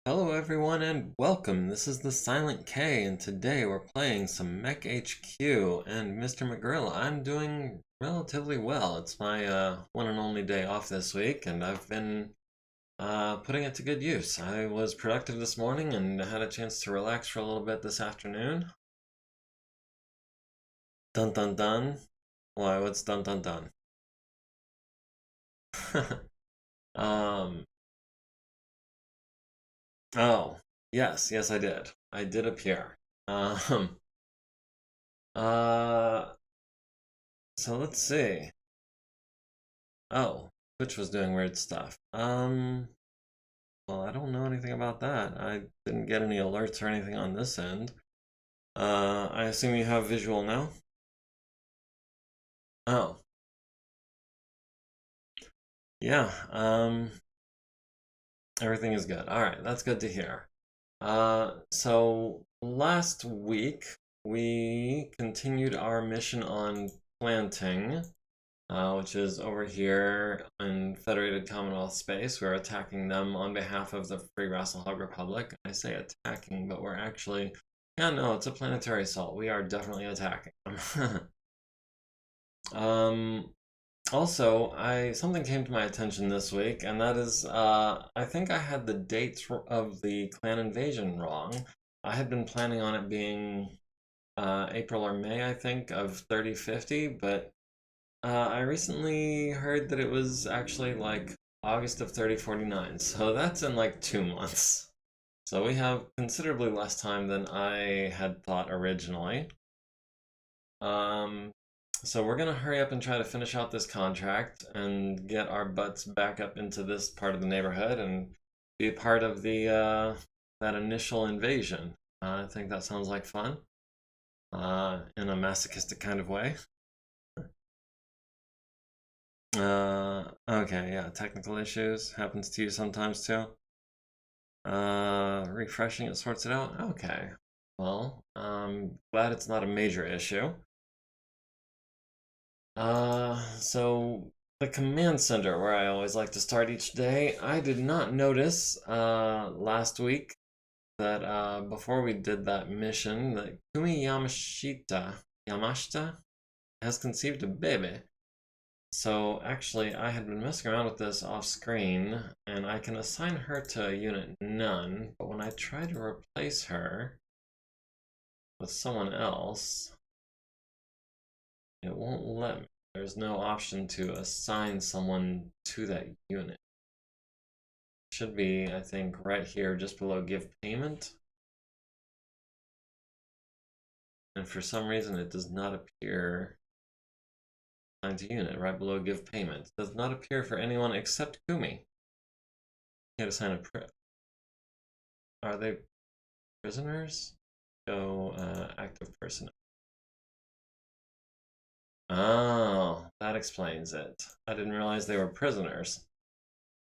Hello everyone and welcome. This is the Silent K and today we're playing some MekHQ and Mr. McGrill. I'm doing relatively well. It's my one and only day off this week and I've been putting it to good use. I was productive this morning and had a chance to relax for a little bit this afternoon. Dun dun dun. Why, what's dun dun dun? um, oh, yes, I did. I did appear. Um, uh, so let's see. Oh, Twitch was doing weird stuff. Well, I don't know anything about that. I didn't get any alerts or anything on this end. I assume you have visual now? Oh, yeah, everything is good. All right, that's good to hear. So last week we continued our mission on planting, which is over here in Federated Commonwealth space. We're attacking them on behalf of the Free Rassalhog Republic. I say attacking, but we're actually, yeah, no, it's a planetary assault. We are definitely attacking them. um, Also, something came to my attention this week, and that is, I think I had the dates of the clan invasion wrong. I had been planning on it being April or May, I think, of 3050, but I recently heard that it was actually like August of 3049, so that's in like 2 months. So we have considerably less time than I had thought originally. Um, so we're gonna hurry up and try to finish out this contract and get our butts back up into this part of the neighborhood and be part of the that initial invasion. I think that sounds like fun, in a masochistic kind of way. Okay, yeah, technical issues happens to you sometimes too. Refreshing it sorts it out. Okay, well, glad it's not a major issue. So the command center where I always like to start each day, I did not notice, last week that, before we did that mission, that Yamashita has conceived a baby. So actually, I had been messing around with this off screen, and I can assign her to unit none, but when I try to replace her with someone else, it won't let me. There's no option to assign someone to that unit. Should be, I think, right here just below give payment. And for some reason, it does not appear assigned to unit right below give payment. It does not appear for anyone except Kumi. Can't assign a Are they prisoners? Go active personnel. Oh, that explains it. I didn't realize they were prisoners.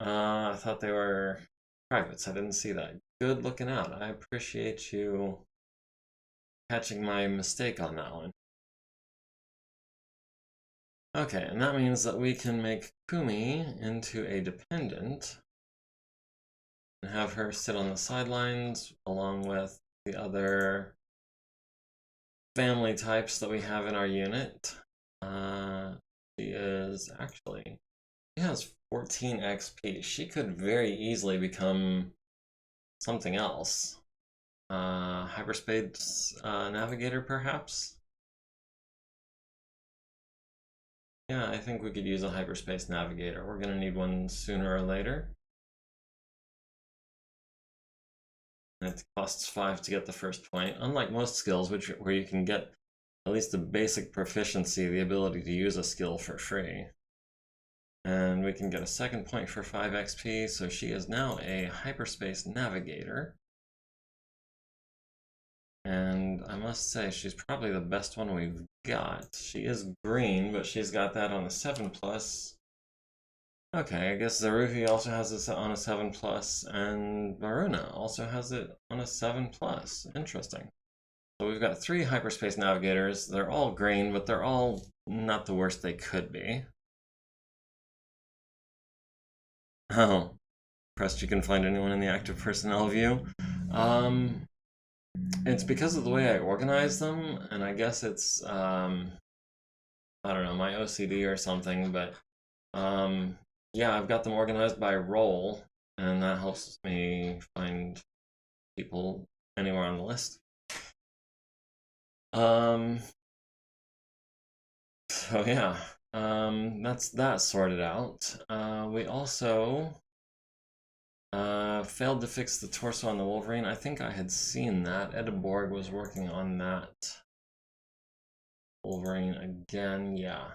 I thought they were privates. I didn't see that. Good looking out. I appreciate you catching my mistake on that one. Okay, and that means that we can make Kumi into a dependent and have her sit on the sidelines along with the other family types that we have in our unit. She is actually, she has 14 XP. She could very easily become something else. Hyperspace navigator, perhaps? Yeah, I think we could use a hyperspace navigator. We're gonna need one sooner or later. It costs 5 to get the first point. Unlike most skills, where you can get at least a basic proficiency, the ability to use a skill for free. And we can get a second point for 5 XP, so she is now a hyperspace navigator. And I must say, she's probably the best one we've got. She is green, but she's got that on a 7+. Okay, I guess Zaruhi also has it on a 7+, and Varuna also has it on a 7+. Interesting. So we've got 3 hyperspace navigators. They're all green, but they're all not the worst they could be. Oh, impressed you can find anyone in the active personnel view. It's because of the way I organize them, and I guess it's, I don't know, my OCD or something, but yeah, I've got them organized by role, and that helps me find people anywhere on the list. So yeah, that's that sorted out. We also failed to fix the torso on the Wolverine. I think I had seen that. Edinburgh was working on that Wolverine again, yeah.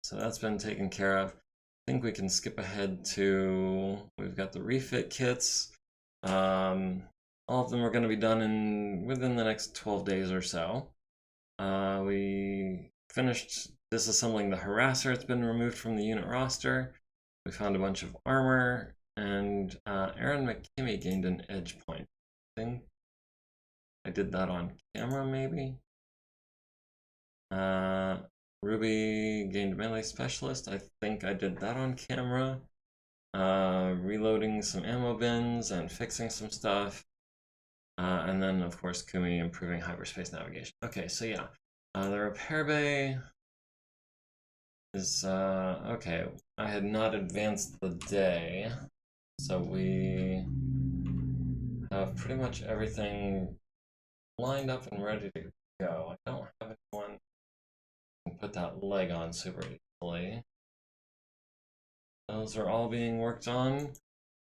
So that's been taken care of. I think we can skip ahead to, we've got the refit kits. All of them are going to be done within the next 12 days or so. We finished disassembling the harasser. It's been removed from the unit roster. We found a bunch of armor, and Aaron McKimmey gained an edge point. I think I did that on camera, maybe. Ruby gained melee specialist. I think I did that on camera. Reloading some ammo bins and fixing some stuff. And then, of course, Kumi improving hyperspace navigation. Okay, so yeah. The repair bay is, okay. I had not advanced the day, so we have pretty much everything lined up and ready to go. I don't have anyone who can put that leg on super easily. Those are all being worked on.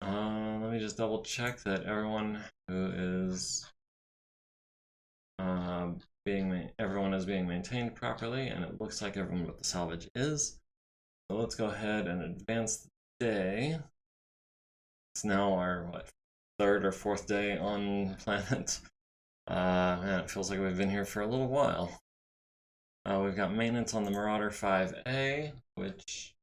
Let me just double check that everyone who is everyone is being maintained properly, and it looks like everyone with the salvage is. So let's go ahead and advance the day. It's now our third or fourth day on planet. Man, it feels like we've been here for a little while. We've got maintenance on the Marauder 5A, which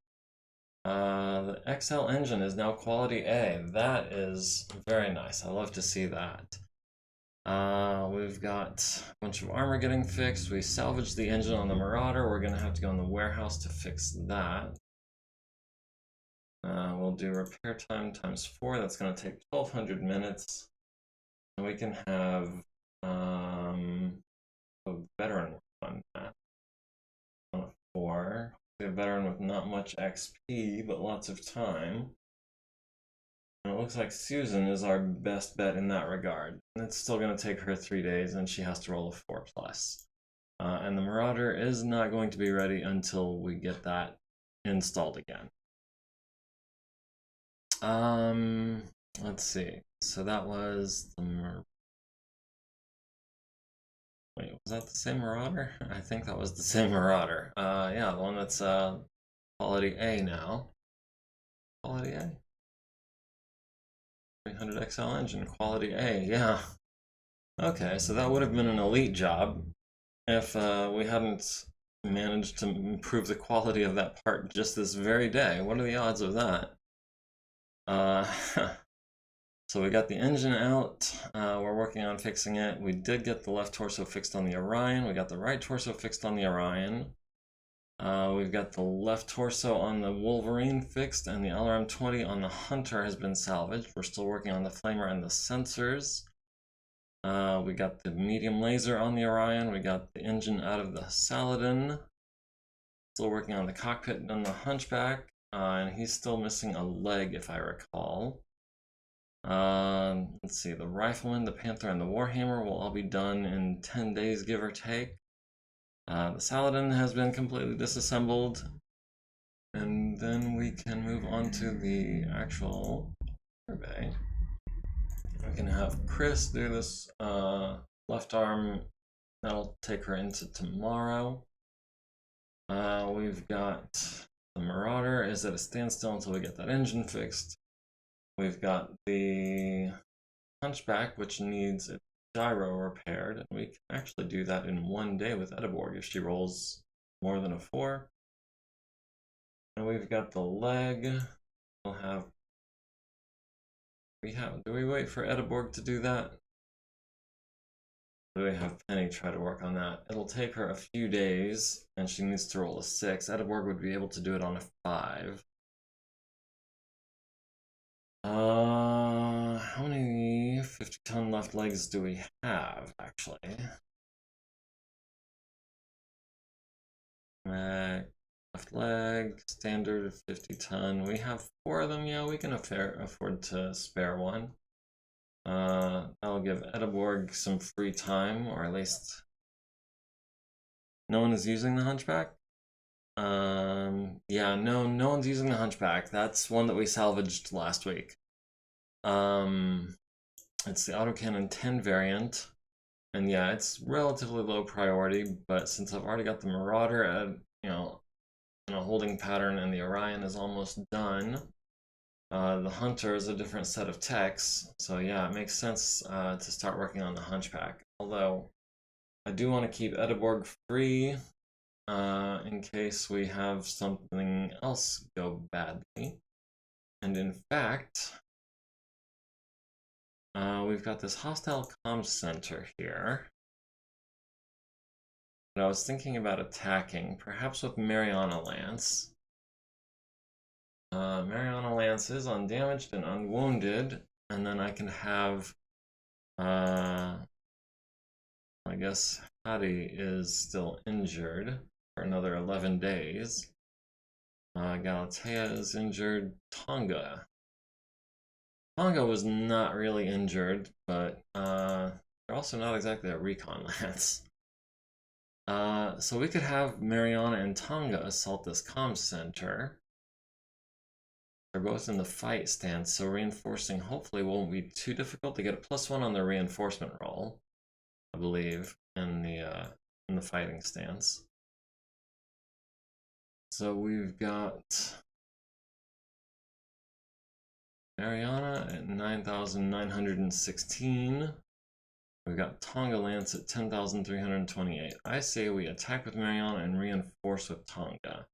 the XL engine is now quality A. That is very nice. I love to see that. We've got a bunch of armor getting fixed. We salvaged the engine on the Marauder. We're going to have to go in the warehouse to fix that. We'll do repair time times 4. That's going to take 1,200 minutes. And we can have a veteran work on that. On a 4. A veteran with not much XP, but lots of time. And it looks like Susan is our best bet in that regard. And it's still going to take her 3 days, and she has to roll a 4+. And the Marauder is not going to be ready until we get that installed again. Let's see. So that was the Wait, was that the same Marauder? I think that was the same Marauder. Yeah, the one that's quality A now. Quality A. 300 XL engine, quality A, yeah. Okay, so that would have been an elite job if we hadn't managed to improve the quality of that part just this very day. What are the odds of that? So we got the engine out. We're working on fixing it. We did get the left torso fixed on the Orion. We got the right torso fixed on the Orion. We've got the left torso on the Wolverine fixed, and the LRM-20 on the Hunter has been salvaged. We're still working on the Flamer and the sensors. We got the medium laser on the Orion. We got the engine out of the Saladin. Still working on the cockpit and the Hunchback. And he's still missing a leg, if I recall. Let's see, the Rifleman, the Panther, and the Warhammer will all be done in 10 days, give or take. The Saladin has been completely disassembled. And then we can move on to the actual survey. We can have Chris do this left arm. That'll take her into tomorrow. We've got the Marauder is at a standstill until we get that engine fixed. We've got the Hunchback, which needs its gyro repaired, and we can actually do that in 1 day with Edinburgh if she rolls more than a 4. And we've got the leg. We'll have. Do we wait for Edinburgh to do that? Or do we have Penny try to work on that? It'll take her a few days, and she needs to roll a 6. Edinburgh would be able to do it on a 5. 50-ton left legs do we have, actually? Left leg, standard 50-ton. We have 4 of them. Yeah, we can afford to spare one. That'll give Ediborg some free time, or at least no one is using the Hunchback. Yeah, no one's using the Hunchback. That's one that we salvaged last week. It's the autocannon 10 variant, and yeah, it's relatively low priority. But since I've already got the Marauder at in a holding pattern, and the Orion is almost done, the Hunter is a different set of techs. So yeah, it makes sense to start working on the Hunchback. Although I do want to keep Ediborg free. In case we have something else go badly. And in fact, we've got this hostile comms center here that I was thinking about attacking, perhaps with Mariana Lance. Mariana Lance is undamaged and unwounded, and then I can have, I guess Hadi is still injured for another 11 days. Galatea is injured. Tonga was not really injured, but they're also not exactly a recon lance. So we could have Mariana and Tonga assault this comm center. They're both in the fight stance, so reinforcing hopefully won't be too difficult. To get a +1 on their reinforcement roll, I believe, in the fighting stance. So we've got Mariana at 9,916. We've got Tonga Lance at 10,328. I say we attack with Mariana and reinforce with Tonga.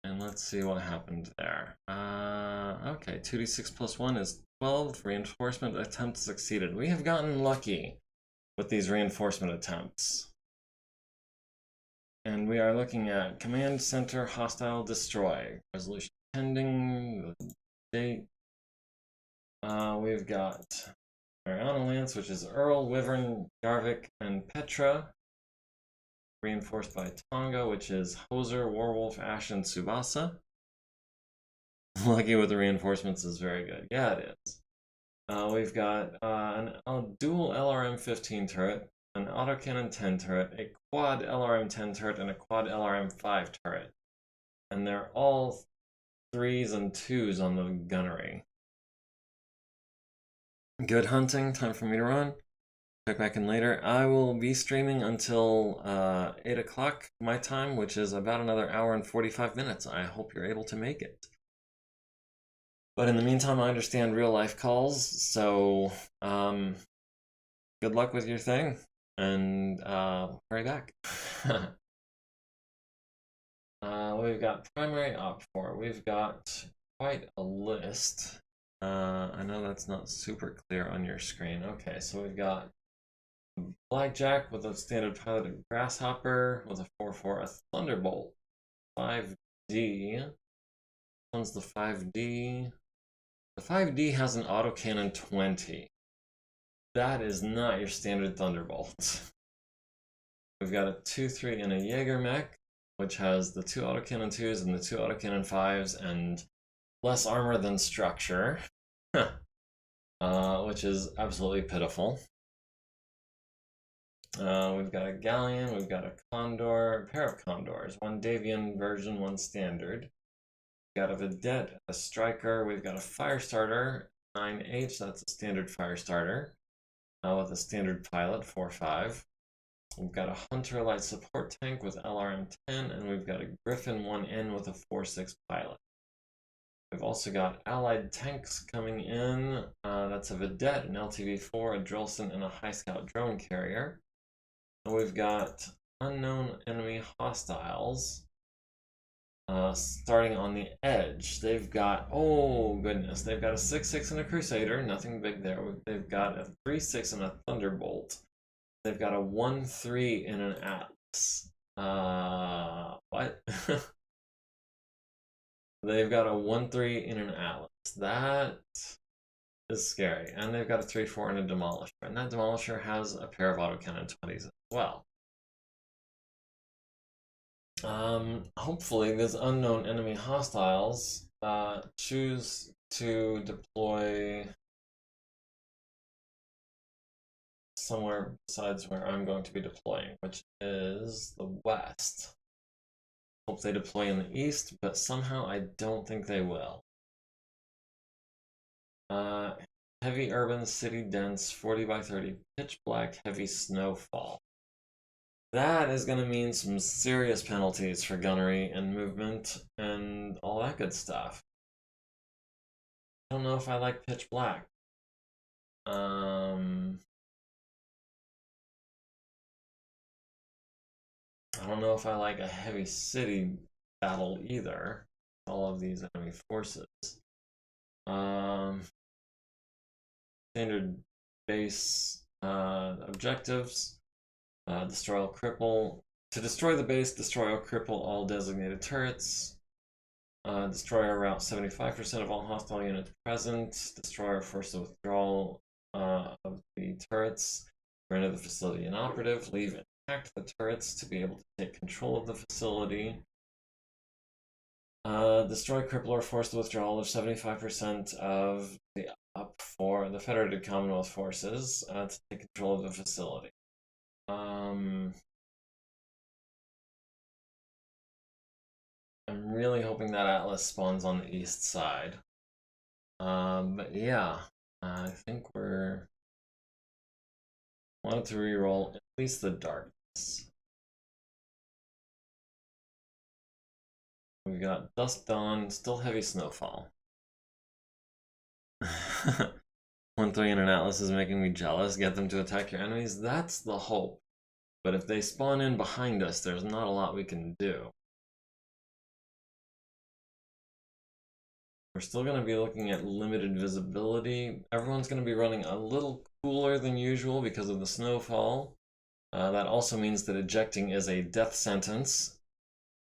And let's see what happened there. Okay, 2d6 + 1 is 12. Reinforcement attempt succeeded. We have gotten lucky with these reinforcement attempts. And we are looking at Command Center Hostile Destroy. Resolution pending. Date. We've got Mariana Lance, which is Earl, Wyvern, Yarvik, and Petra. Reinforced by Tonga, which is Hoser, Warwolf, Ash, and Tsubasa. Lucky with the reinforcements is very good. Yeah, it is. We've got a dual LRM-15 turret, an autocannon 10 turret, a quad LRM-10 turret, and a quad LRM-5 turret. And they're all 3s and 2s on the gunnery. Good hunting. Time for me to run. Check back in later. I will be streaming until 8 o'clock my time, which is about another hour and 45 minutes. I hope you're able to make it. But in the meantime, I understand real life calls, so good luck with your thing, and hurry back. We've got primary op 4. We've got quite a list. I know that's not super clear on your screen. Okay, so we've got Blackjack with a standard piloted Grasshopper with a 4/4, a Thunderbolt, 5D. This one's the 5D. The 5D has an autocannon 20. That is not your standard Thunderbolt. We've got a 2/3 and a MegaMek, which has the 2 autocannon 2s and the 2 autocannon 5s and less armor than structure, which is absolutely pitiful. We've got a Galleon, we've got a Condor, a pair of Condors, one Davian version, one standard. We've got a Vedette, a Striker, we've got a Firestarter, 9H, that's a standard Firestarter, with a standard pilot, 4/5. We've got a Hunter light support tank with LRM-10, and we've got a Griffin 1N with a 4/6 pilot. We've also got allied tanks coming in. That's a Vedette, an LTV-4, a Drillson, and a High Scout drone carrier. And we've got unknown enemy hostiles starting on the edge. They've got, oh goodness, they've got a 6/6 and a Crusader, nothing big there. They've got a 3/6 and a Thunderbolt. They've got a 1/3 and an Atlas. What? They've got a 1-3 in an Atlas. That is scary. And they've got a 3-4 in a Demolisher. And that Demolisher has a pair of autocannon 20s as well. Hopefully, these unknown enemy hostiles choose to deploy somewhere besides where I'm going to be deploying, which is the west. Hope they deploy in the east, but somehow I don't think they will. Heavy urban, city dense, 40 by 30, pitch black, heavy snowfall. That is going to mean some serious penalties for gunnery and movement and all that good stuff. I don't know if I like pitch black. I don't know if I like a heavy city battle either. All of these enemy forces. Standard base objectives. Destroy all cripple. To destroy the base, destroy or cripple all designated turrets. Destroy or rout 75% of all hostile units present. Destroy or force the withdrawal of the turrets. Render the facility inoperative. Leave intact the turrets to be able to take control of the facility. Destroy, cripple, or force the withdrawal of 75% of the for the Federated Commonwealth forces to take control of the facility. I'm really hoping that Atlas spawns on the east side. But yeah, I think we're wanted to reroll at least the darkness. We've got Dusk Dawn, still heavy snowfall. 1-3 in an Atlas is making me jealous. Get them to attack your enemies. That's the hope. But if they spawn in behind us, there's not a lot we can do. We're still going to be looking at limited visibility. Everyone's going to be running a little cooler than usual because of the snowfall. That also means that ejecting is a death sentence.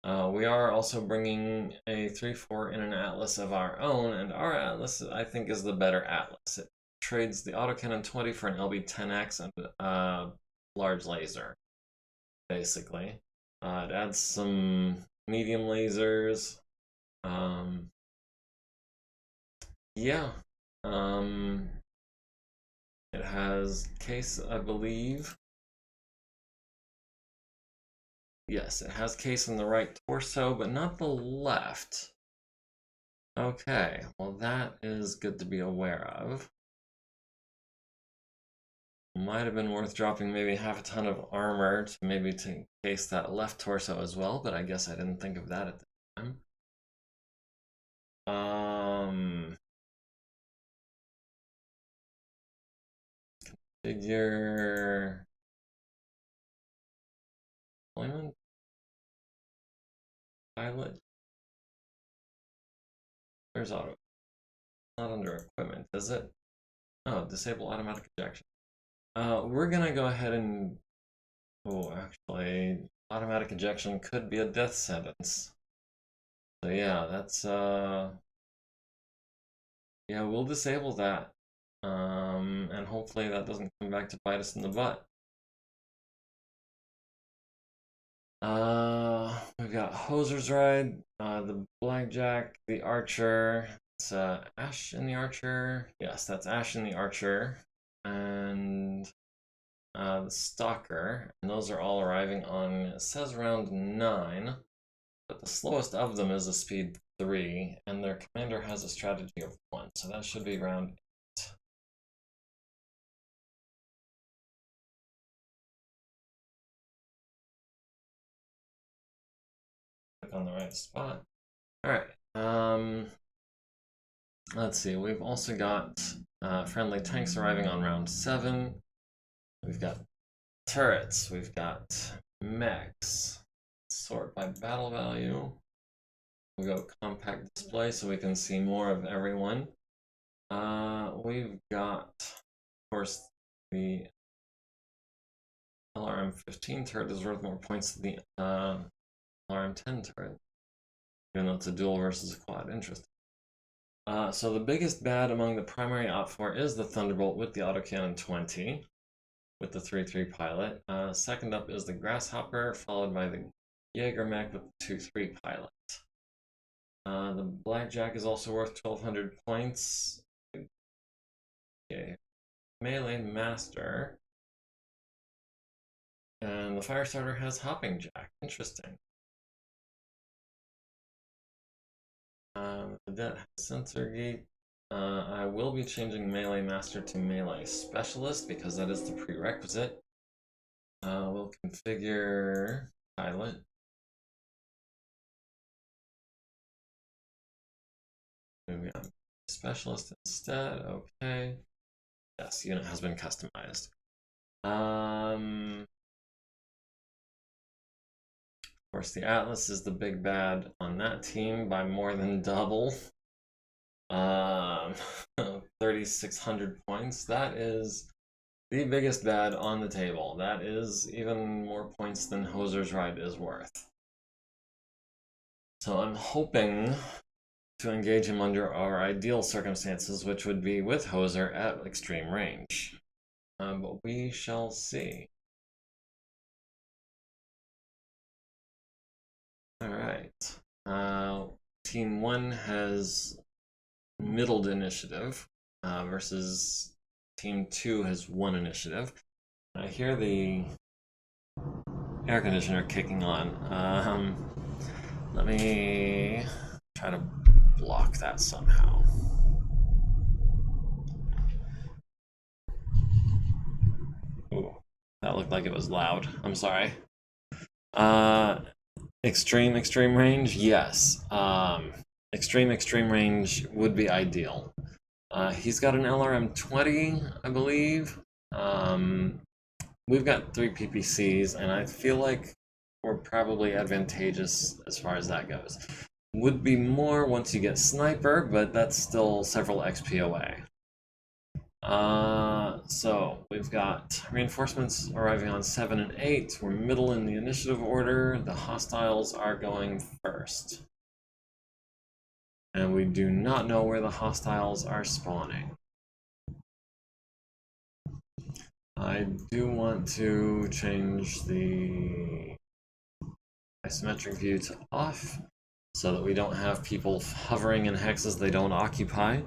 We are also bringing a 3-4 in an Atlas of our own, and our Atlas, I think, is the better Atlas. It trades the autocannon 20 for an LB-10X and large laser, basically. It adds some medium lasers. Yeah. It has case, I believe. Yes, it has case in the right torso, but not the left. Okay, well that is good to be aware of. Might have been worth dropping maybe half a ton of armor to maybe to case that left torso as well, but I guess I didn't think of that at the time. Configure deployment pilot. Where's auto? Not under equipment, is it? Oh, disable automatic ejection. We're gonna go ahead and oh, actually, automatic ejection could be a death sentence. So yeah, that's yeah, we'll disable that. And hopefully that doesn't come back to bite us in the butt. We've got Hoser's Ride, the Blackjack, the Archer. It's Ash in the Archer. Yes, that's Ash in the Archer. And the Stalker. And those are all arriving on, it says round 9. But the slowest of them is a speed 3, and their commander has a strategy of 1, so that should be round 8. Click on the right spot. Alright, let's see, we've also got friendly tanks arriving on round 7. We've got turrets, we've got mechs. Sort by battle value. We'll go compact display so we can see more of everyone. We've got, of course, the LRM 15 turret is worth more points than the LRM 10 turret, even though it's a dual versus a quad. Interesting. So the biggest bad among the primary op 4 is the Thunderbolt with the autocannon 20, with the 3-3 pilot. Second up is the Grasshopper, followed by the MegaMek with the 2-3 pilot. The Blackjack is also worth 1,200 points. Okay. Melee Master. And the Firestarter has Hopping Jack. Interesting. The Cadet has Sensor Gate. I will be changing Melee Master to Melee Specialist because that is the prerequisite. We'll configure Pilot. Maybe I'm Specialist instead. Okay. Yes, unit has been customized. Of course, the Atlas is the big bad on that team by more than double. 3,600 points. That is the biggest bad on the table. That is even more points than Hoser's Ride is worth. So I'm hoping to engage him under our ideal circumstances, which would be with Hoser at extreme range. But we shall see. Alright. Team 1 has middled initiative versus Team 2 has 1 initiative. I hear the air conditioner kicking on. Let me try to block that somehow. Ooh, that looked like it was loud. I'm sorry. Extreme range? Yes. Extreme range would be ideal. He's got an LRM 20, I believe. We've got 3 PPCs, and I feel like we're probably advantageous as far as that goes. Would be more once you get Sniper, but that's still several XP away. So we've got reinforcements arriving on 7 and 8. We're middle in the initiative order. The hostiles are going first. And we do not know where the hostiles are spawning. I do want to change the isometric view to off so that we don't have people hovering in hexes they don't occupy.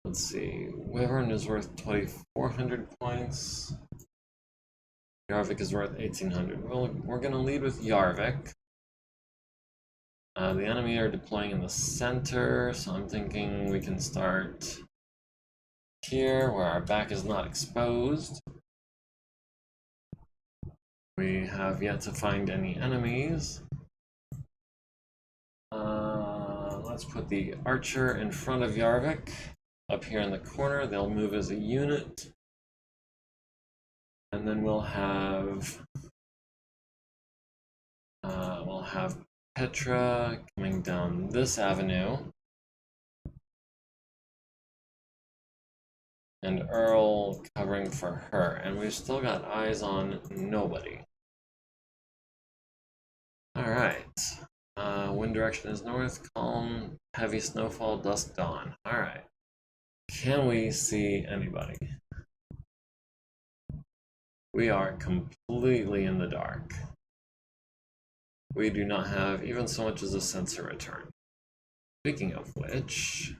Let's see, Wyvern is worth 2,400 points. Yarvik is worth 1,800. Well, we're going to lead with Yarvik. The enemy are deploying in the center, so I'm thinking we can start here where our back is not exposed. We have yet to find any enemies. Let's put the archer in front of Yarvik up here in the corner. They'll move as a unit. And then we'll have Petra coming down this avenue. And Earl covering for her. And we've still got eyes on nobody. Alright. Wind direction is north, calm, heavy snowfall, dusk, dawn. Alright. Can we see anybody? We are completely in the dark. We do not have even so much as a sensor return. Speaking of which,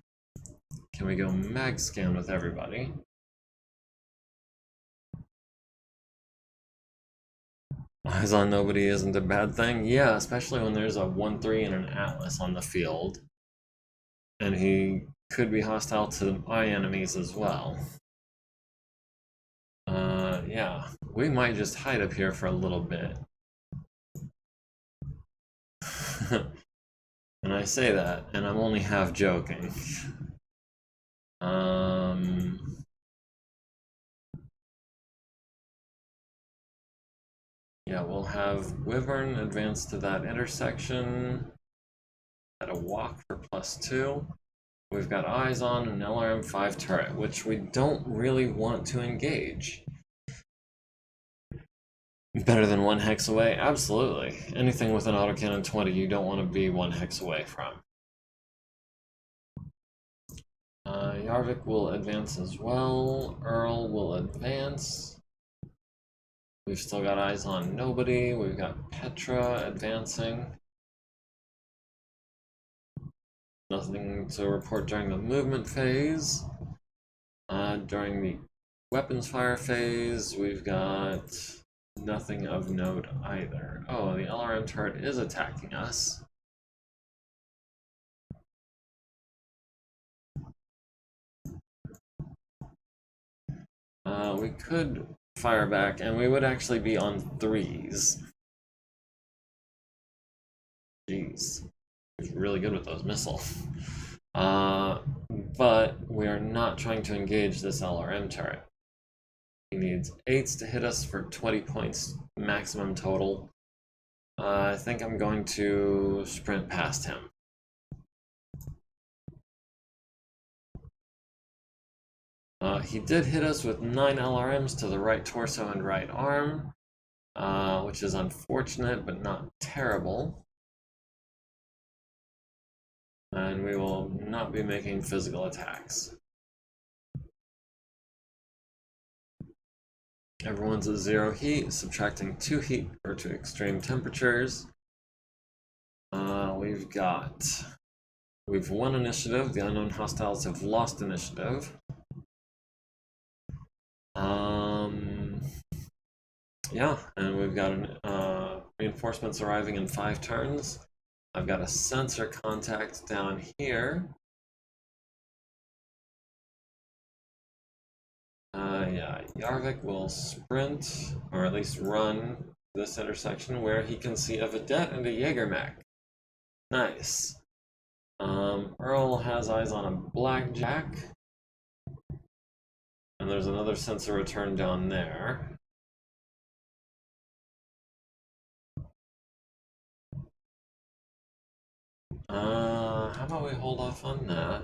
can we go mag scan with everybody? Eyes on nobody isn't a bad thing. Yeah, especially when there's a 1-3 and an Atlas on the field. And he could be hostile to my enemies as well. Yeah, we might just hide up here for a little bit. And I say that, and I'm only half joking. Yeah, we'll have Wyvern advance to that intersection at a walk for +2. We've got eyes on an LRM-5 turret, which we don't really want to engage. Better than 1 hex away? Absolutely. Anything with an autocannon 20 you don't want to be 1 hex away from. Yarvik will advance as well. Earl will advance. We've still got eyes on nobody. We've got Petra advancing. Nothing to report during the movement phase. During the weapons fire phase, we've got nothing of note either. Oh, the LRM turret is attacking us. We could fire back, and we would actually be on 3s. Jeez. He's really good with those missiles. But we are not trying to engage this LRM turret. He needs 8s to hit us for 20 points maximum total. I think I'm going to sprint past him. He did hit us with 9 LRMs to the right torso and right arm, which is unfortunate but not terrible. And we will not be making physical attacks. Everyone's at 0 heat, subtracting 2 heat or 2 extreme temperatures. We've won initiative. The unknown hostiles have lost initiative. Yeah, and we've got reinforcements arriving in 5 turns. I've got a sensor contact down here. Yeah, Yarvik will sprint, or at least run this intersection where he can see a Vedette and a MegaMek. Nice. Earl has eyes on a Blackjack. And there's another sensor return down there. How about we hold off on that?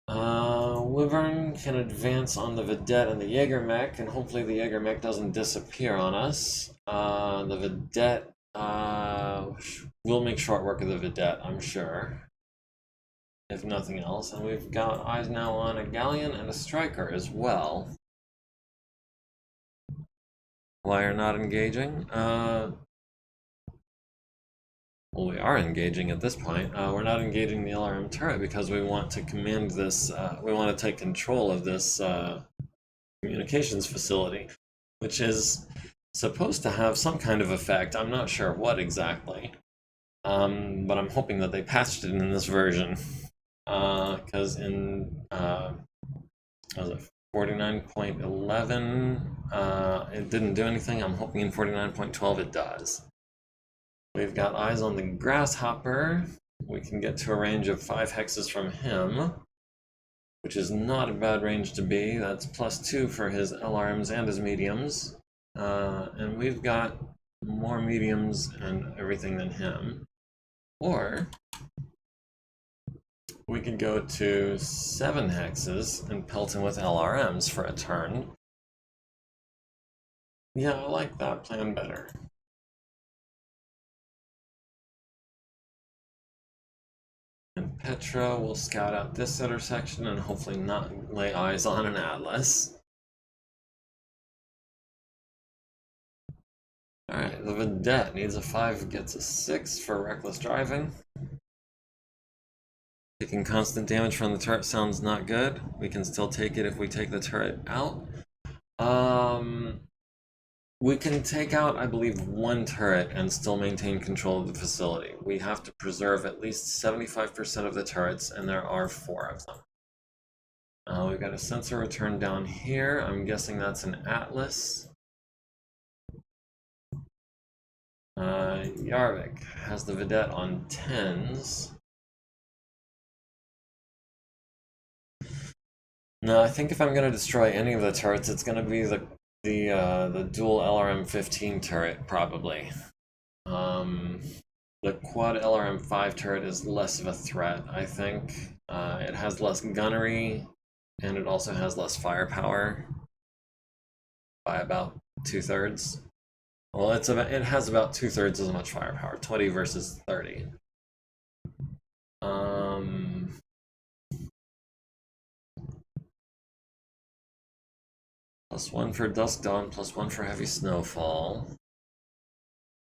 Wyvern can advance on the Vedette and the MegaMek, and hopefully the MegaMek doesn't disappear on us. The Vedette, we'll make short work of the Vedette, I'm sure. If nothing else. And we've got eyes now on a Galleon and a Striker as well. Why are not engaging? Well, we are engaging at this point. We're not engaging the LRM turret because we want to command this, we want to take control of this communications facility, which is supposed to have some kind of effect. I'm not sure what exactly, but I'm hoping that they patched it in this version, because in, was it 49.11, it didn't do anything. I'm hoping in 49.12 it does. We've got eyes on the Grasshopper. We can get to a range of 5 hexes from him, which is not a bad range to be. That's +2 for his LRMs and his mediums. And we've got more mediums and everything than him. Or we could go to 7 hexes and pelt him with LRMs for a turn. Yeah, I like that plan better. And Petra will scout out this intersection and hopefully not lay eyes on an Atlas. Alright, the Vedette needs a 5, gets a 6 for reckless driving. Taking constant damage from the turret sounds not good. We can still take it if we take the turret out. We can take out, I believe, 1 turret and still maintain control of the facility. We have to preserve at least 75% of the turrets, and there are 4 of them. We've got a sensor return down here. I'm guessing that's an Atlas. Yarvik has the Vedette on 10s. No, I think if I'm going to destroy any of the turrets, it's going to be the The dual LRM-15 turret, probably. Um, the quad LRM-5 turret is less of a threat, I think. It has less gunnery, and it also has less firepower by about 2/3. Well, it has about 2/3 as much firepower, 20 versus 30. Um, +1 for Dusk Dawn, +1 for Heavy Snowfall.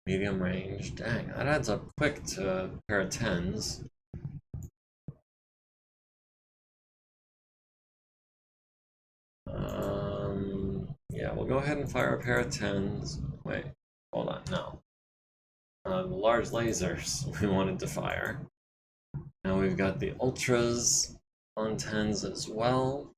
Medium range. Dang, that adds up quick to a pair of 10s. Yeah, we'll go ahead and fire a pair of 10s. Wait, hold on, no. The large lasers we wanted to fire. Now we've got the ultras on 10s as well.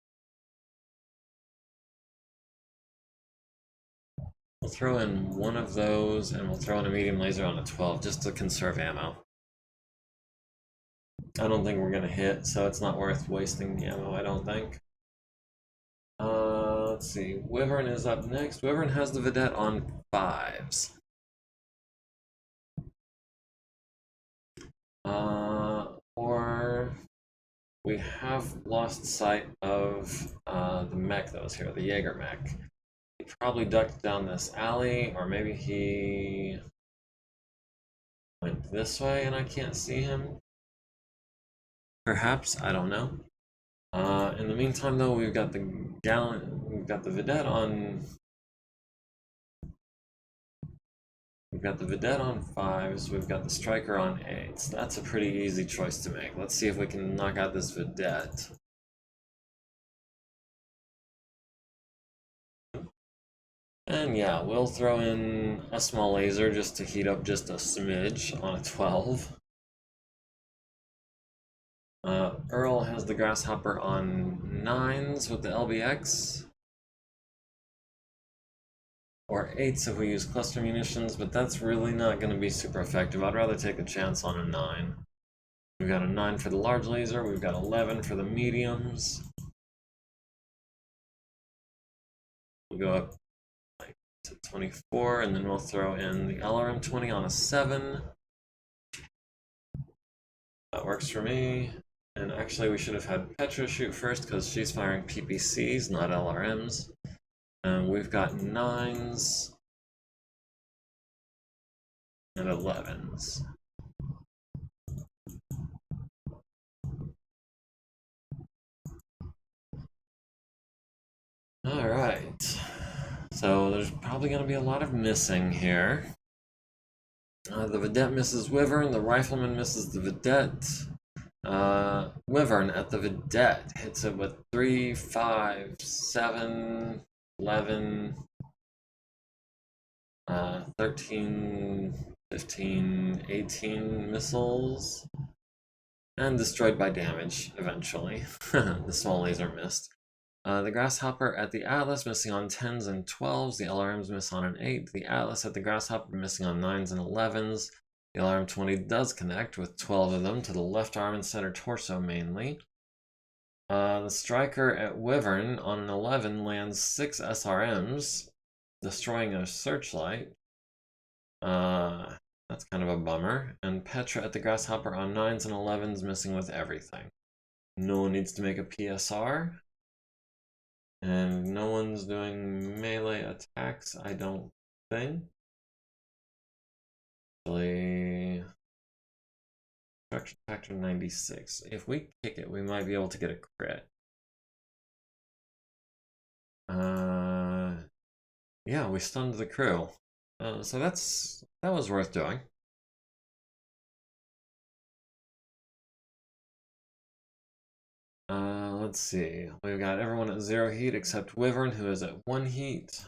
We'll throw in one of those, and we'll throw in a medium laser on a 12 just to conserve ammo. I don't think we're gonna hit, so it's not worth wasting the ammo, I don't think. Let's see. Wyvern is up next. Wyvern has the Vedette on 5s. Or we have lost sight of the mech that was here, the MegaMek. He probably ducked down this alley, or maybe he went this way and I can't see him. Perhaps, I don't know. In the meantime, though, we've got the Vedette on. We've got the Vedette on 5s. We've got the Striker on 8s. That's a pretty easy choice to make. Let's see if we can knock out this Vedette. And yeah, we'll throw in a small laser just to heat up just a smidge on a 12. Earl has the Grasshopper on 9s with the LBX. Or 8s if we use cluster munitions, but that's really not going to be super effective. I'd rather take a chance on a 9. We've got a 9 for the large laser, we've got 11 for the mediums. We'll go up like to 24, and then we'll throw in the LRM-20 on a 7. That works for me. And actually we should have had Petra shoot first because she's firing PPCs, not LRMs. And we've got 9s and 11s. Alright. So there's probably going to be a lot of missing here. The Vedette misses Wyvern, the Rifleman misses the Vedette. Wyvern at the Vedette hits it with 3, 5, 7, 11, 13, 15, 18 missiles, and destroyed by damage eventually. The small laser missed. The Grasshopper at the Atlas missing on 10s and 12s. The LRMs miss on an 8. The Atlas at the Grasshopper missing on 9s and 11s. The LRM-20 does connect with 12 of them to the left arm and center torso mainly. The Striker at Wyvern on an 11 lands 6 SRMs, destroying a searchlight. That's kind of a bummer. And Petra at the Grasshopper on 9s and 11s missing with everything. No one needs to make a PSR. And no one's doing melee attacks, I don't think. Actually, destruction factor 96. If we kick it, we might be able to get a crit. Yeah, we stunned the crew. So that was worth doing. Let's see. We've got everyone at 0 heat except Wyvern, who is at 1 heat.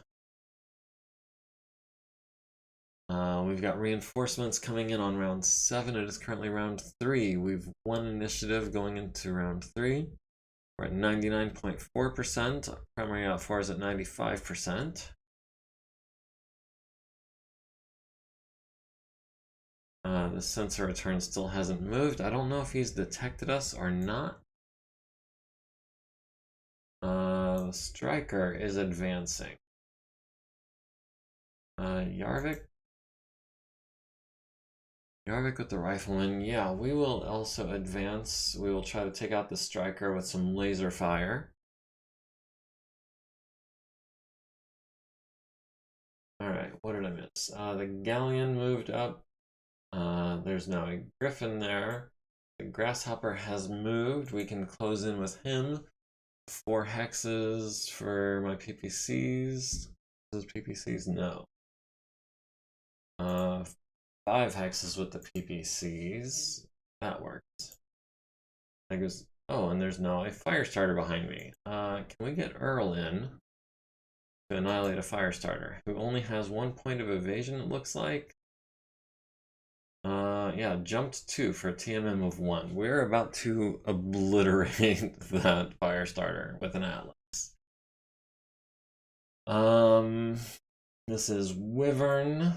We've got reinforcements coming in on round 7. It is currently round 3. We've won initiative going into round 3. We're at 99.4%. Primary out4 is at 95%. The sensor return still hasn't moved. I don't know if he's detected us or not. The Striker is advancing. Yarvik. Yarvik with the rifleman. Yeah, we will also advance. We will try to take out the striker with some laser fire. Alright, what did I miss? The galleon moved up. There's now a griffin there. The grasshopper has moved. We can close in with him. 4 hexes for my PPCs. Those PPCs? No. 5 hexes with the PPCs. That works. That goes. Oh, and there's now a fire starter behind me. Can we get Earl in to annihilate a fire starter who only has 1 point of evasion? It looks like. Yeah, jumped 2 for a TMM of 1. We're about to obliterate that fire starter with an Atlas. This is Wyvern.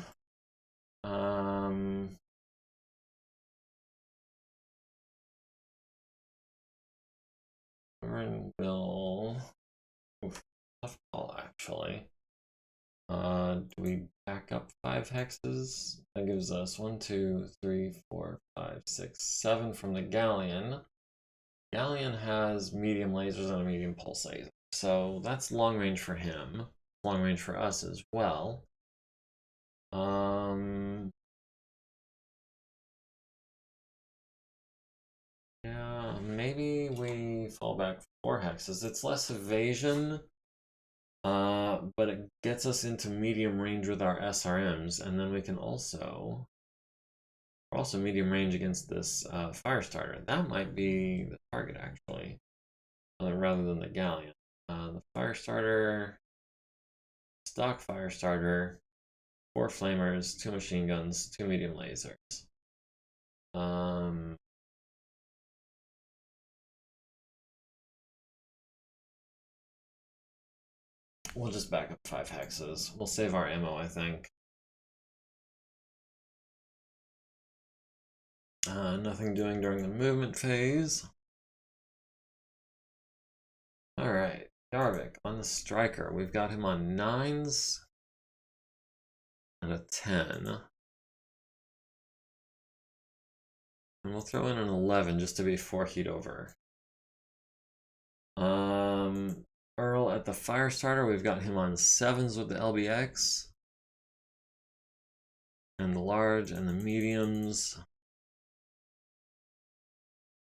Wyvern will. Oof, tough call actually. Do we back up 5 hexes? That gives us 1, 2, 3, 4, 5, 6, 7 from the Galleon. Galleon has medium lasers and a medium pulse laser. So that's long range for him. Long range for us as well. Yeah, maybe we fall back 4 hexes. It's less evasion. But it gets us into medium range with our SRMs, and then we can also medium range against this fire starter. That might be the target actually, rather than the galleon. The fire starter, stock fire starter, 4 flamers, 2 machine guns, 2 medium lasers. We'll just back up 5 hexes. We'll save our ammo, I think. Nothing doing during the movement phase. Alright, Yarvik on the striker. We've got him on 9s and a 10. And we'll throw in an 11 just to be 4 heat over. Earl at the fire starter, we've got him on 7s with the LBX. And the large and the mediums.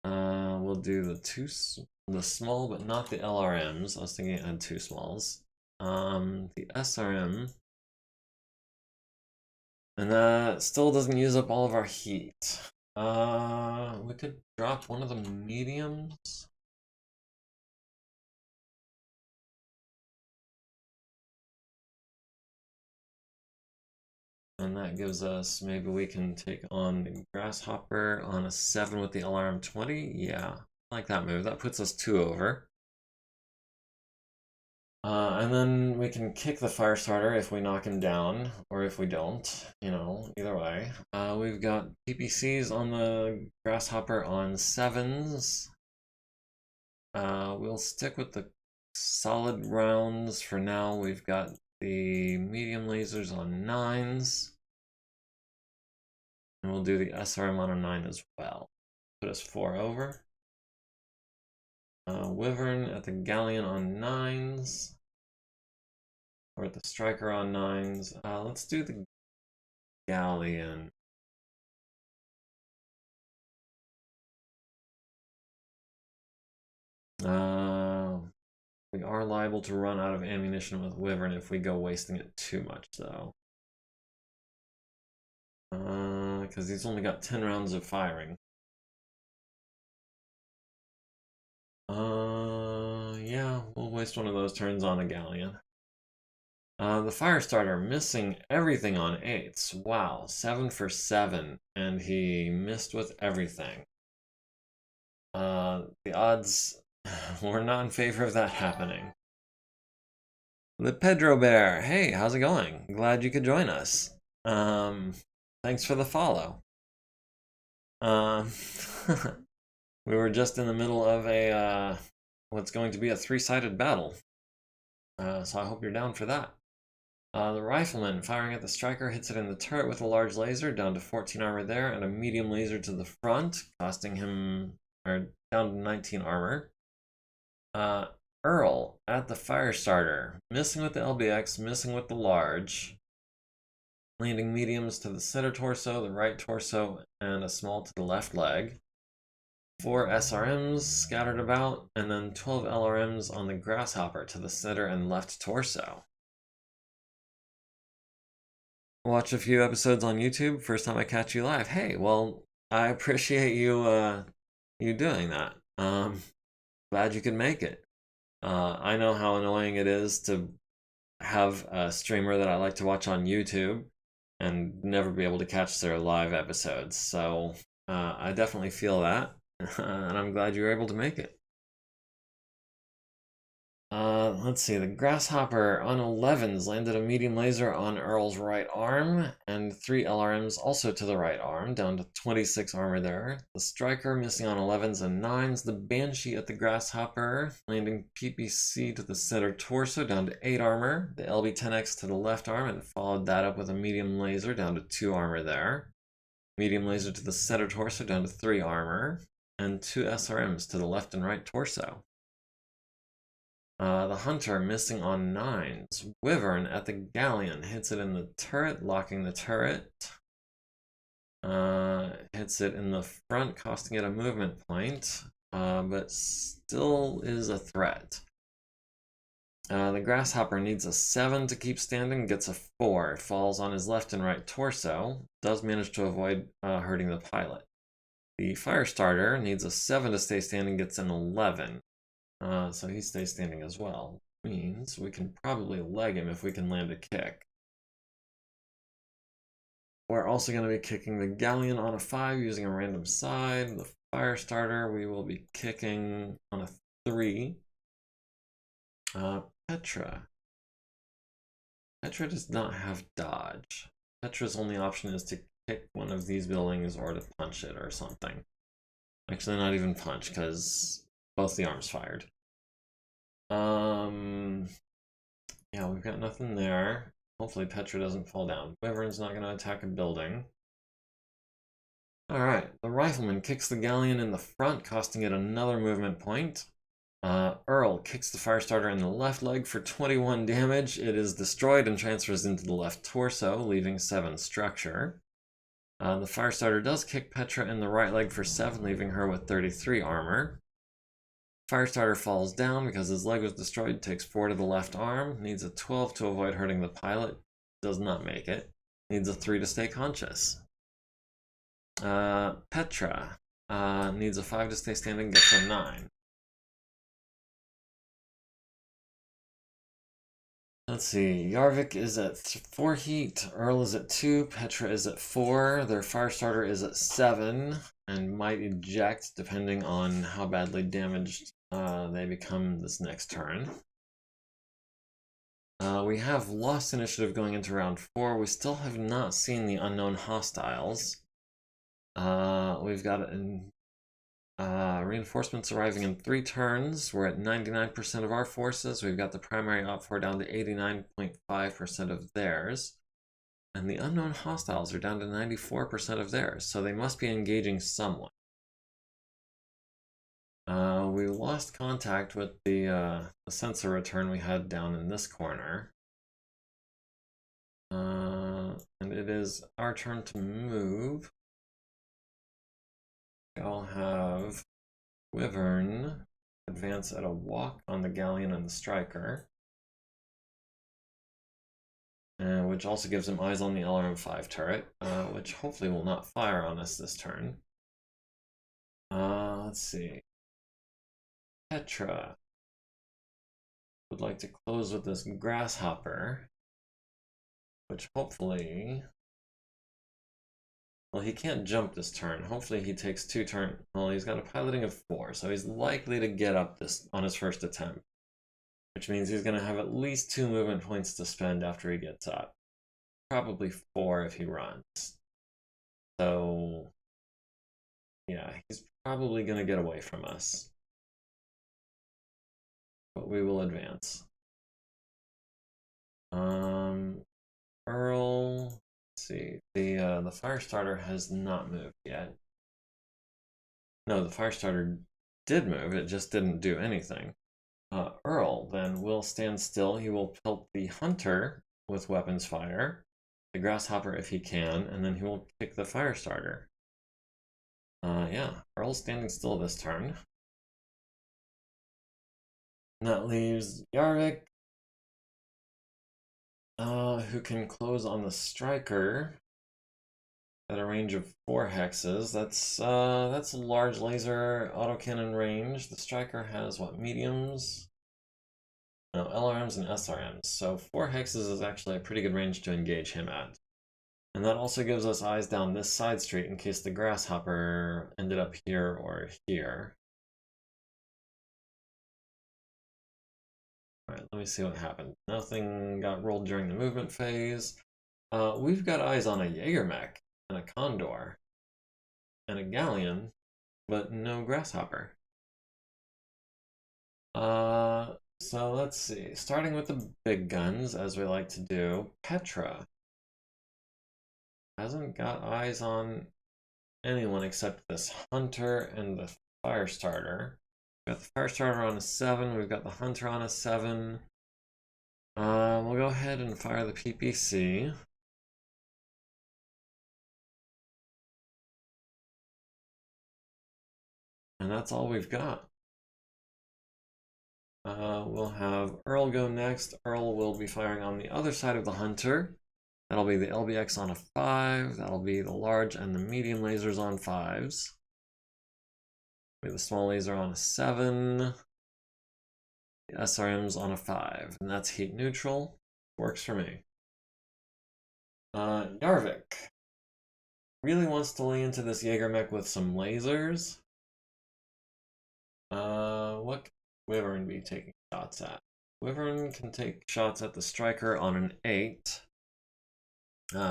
We'll do the small, but not the LRMs. I was thinking I had 2 smalls. The SRM. And that still doesn't use up all of our heat. We could drop one of the mediums. And that gives us, maybe we can take on the Grasshopper on a 7 with the LRM 20. Yeah, I like that move. That puts us 2 over. And then we can kick the fire starter if we knock him down, or if we don't, you know, either way. We've got PPCs on the Grasshopper on 7s. We'll stick with the solid rounds for now. We've got the medium lasers on 9s. And we'll do the SRM on a 9 as well. Put us 4 over. Wyvern at the Galleon on 9s. Or at the Striker on 9s. Let's do the Galleon. We are liable to run out of ammunition with Wyvern if we go wasting it too much, though. Because he's only got 10 rounds of firing. Yeah, we'll waste one of those turns on a Galleon. The fire starter missing everything on 8s. Wow, 7 for 7, and he missed with everything. The odds were not in favor of that happening. The Pedro Bear, hey, how's it going? Glad you could join us. Thanks for the follow. We were just in the middle of a what's going to be a 3-sided battle. So I hope you're down for that. The rifleman firing at the striker hits it in the turret with a large laser, down to 14 armor there, and a medium laser to the front, costing him down to 19 armor. Earl at the fire starter, missing with the LBX, missing with the large, landing mediums to the center torso, the right torso, and a small to the left leg. 4 SRMs scattered about, and then 12 LRMs on the grasshopper to the center and left torso. Watch a few episodes on YouTube. First time I catch you live. Hey, well, I appreciate you you doing that. Glad you could make it. I know how annoying it is to have a streamer that I like to watch on YouTube and never be able to catch their live episodes. So I definitely feel that, and I'm glad you were able to make it. Let's see, the grasshopper on 11s landed a medium laser on Earl's right arm, and 3 LRMs also to the right arm, down to 26 armor there. The striker missing on 11s and 9s. The banshee at the grasshopper, landing PPC to the center torso, down to 8 armor. The LB-10X to the left arm, and followed that up with a medium laser, down to 2 armor there. Medium laser to the center torso, down to 3 armor. And 2 SRMs to the left and right torso. The hunter missing on 9s. Wyvern at the galleon hits it in the turret, locking the turret. Hits it in the front, costing it a movement point, but still is a threat. The grasshopper needs a 7 to keep standing, gets a 4. Falls on his left and right torso. Does manage to avoid hurting the pilot. The fire starter needs a 7 to stay standing, gets an 11. So he stays standing as well. Means we can probably leg him if we can land a kick. We're also going to be kicking the galleon on a 5 using a random side. The fire starter we will be kicking on a 3. Petra. Petra does not have dodge. Petra's only option is to kick one of these buildings or to punch it or something. Actually, not even punch, because both the arms fired. Yeah, we've got nothing there. Hopefully Petra doesn't fall down. Wyvern's not going to attack a building. Alright, the rifleman kicks the galleon in the front, costing it another movement point. Earl kicks the fire starter in the left leg for 21 damage. It is destroyed and transfers into the left torso, leaving 7 structure. The fire starter does kick Petra in the right leg for 7, leaving her with 33 armor. Firestarter falls down because his leg was destroyed, takes 4 to the left arm, needs a 12 to avoid hurting the pilot, does not make it, needs a 3 to stay conscious. Petra needs a 5 to stay standing, gets a 9. Let's see, Yarvik is at 4 heat, Earl is at 2, Petra is at 4, their Firestarter is at 7, and might eject depending on how badly damaged they become this next turn. We have lost initiative going into round 4. We still have not seen the unknown hostiles. We've got reinforcements arriving in 3 turns. We're at 99% of our forces. We've got the primary op4 down to 89.5% of theirs. And the unknown hostiles are down to 94% of theirs. So they must be engaging someone. We lost contact with the sensor return we had down in this corner. And it is our turn to move. I'll have Wyvern advance at a walk on the galleon and the striker. Which also gives him eyes on the LRM-5 turret, which hopefully will not fire on us this turn. Let's see. Petra would like to close with this grasshopper, which hopefully, well, he can't jump this turn. Hopefully he takes 2 turns. Well, he's got a piloting of 4, so he's likely to get up this on his first attempt, which means he's going to have at least 2 movement points to spend after he gets up. Probably 4 if he runs. So yeah, he's probably going to get away from us. But we will advance. Earl, let's see, the fire starter has not moved yet. No, the fire starter did move, it just didn't do anything. Earl then will stand still. He will pelt the hunter with weapons fire, the grasshopper if he can, and then he will kick the fire starter. Yeah, Earl's standing still this turn. And that leaves Yarvik, who can close on the striker at a range of 4 hexes. That's a large laser autocannon range. The striker has what, mediums? No, LRMs and SRMs. So 4 hexes is actually a pretty good range to engage him at. And that also gives us eyes down this side street in case the grasshopper ended up here or here. Alright, let me see what happened. Nothing got rolled during the movement phase. We've got eyes on a MegaMek and a Condor and a Galleon, but no grasshopper. So let's see. Starting with the big guns, as we like to do, Petra hasn't got eyes on anyone except this hunter and the fire starter. We've got the fire starter on a 7, we've got the hunter on a 7. We'll go ahead and fire the PPC. And that's all we've got. We'll have Earl go next. Earl will be firing on the other side of the hunter. That'll be the LBX on a 5. That'll be the large and the medium lasers on 5s. Be the small laser on a 7. The SRM's on a 5. And that's heat neutral. Works for me. Yarvik really wants to lay into this MegaMek with some lasers. What can Wyvern be taking shots at? Wyvern can take shots at the striker on an 8.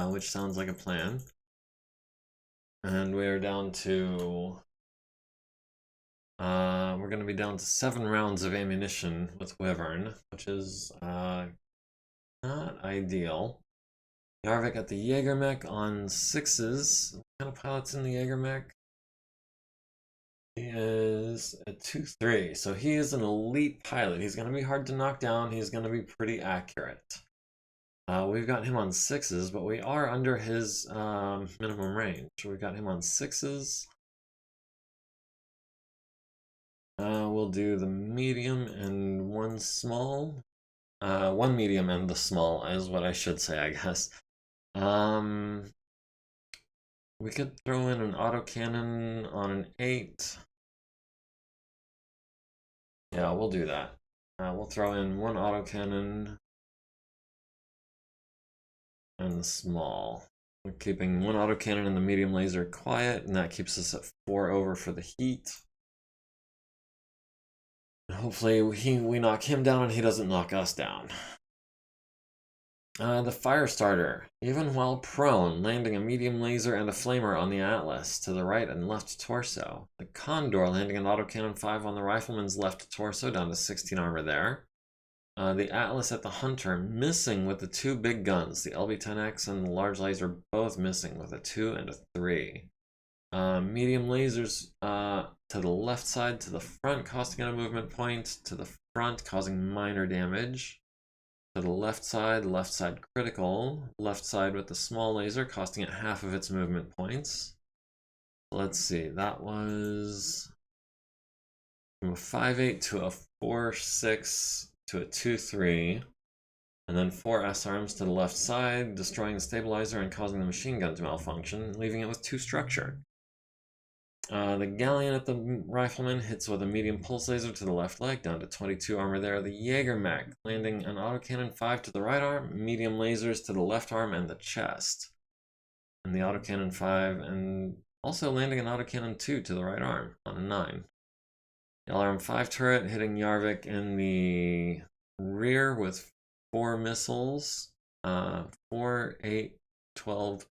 Which sounds like a plan. And we're down to... we're going to be down to 7 rounds of ammunition with Wyvern, which is not ideal. Yarvik at the MegaMek on 6s. What kind of pilot's in the MegaMek? He is a 2-3, so he is an elite pilot. He's going to be hard to knock down. He's going to be pretty accurate. We've got him on 6s, but we are under his minimum range. We've got him on 6s. We'll do the medium and 1 small. 1 medium and the small is what I should say, I guess. We could throw in an autocannon on an 8. Yeah, we'll do that. We'll throw in 1 autocannon and the small. We're keeping 1 autocannon and the medium laser quiet, and that keeps us at 4 over for the heat. Hopefully we knock him down and he doesn't knock us down. The fire starter, even while prone, landing a medium laser and a flamer on the Atlas to the right and left torso. The Condor landing an autocannon 5 on the rifleman's left torso, down to 16 armor there. The Atlas at the hunter, missing with the 2 big guns. The LB-10X and the large laser both missing with a 2 and a 3. Medium lasers to the left side, to the front, costing it a movement point. To the front, causing minor damage. To the left side critical. Left side with the small laser, costing it half of its movement points. Let's see, that was from a 5-8 to a 4-6 to a 2-3. And then 4 SRMs to the left side, destroying the stabilizer and causing the machine gun to malfunction, leaving it with 2 structure. The Galleon at the rifleman hits with a medium pulse laser to the left leg, down to 22 armor there. The MegaMek landing an autocannon 5 to the right arm, medium lasers to the left arm and the chest. And the autocannon 5, and also landing an autocannon 2 to the right arm on a 9. The LRM 5 turret hitting Yarvik in the rear with 4 missiles. 4, 8, 12,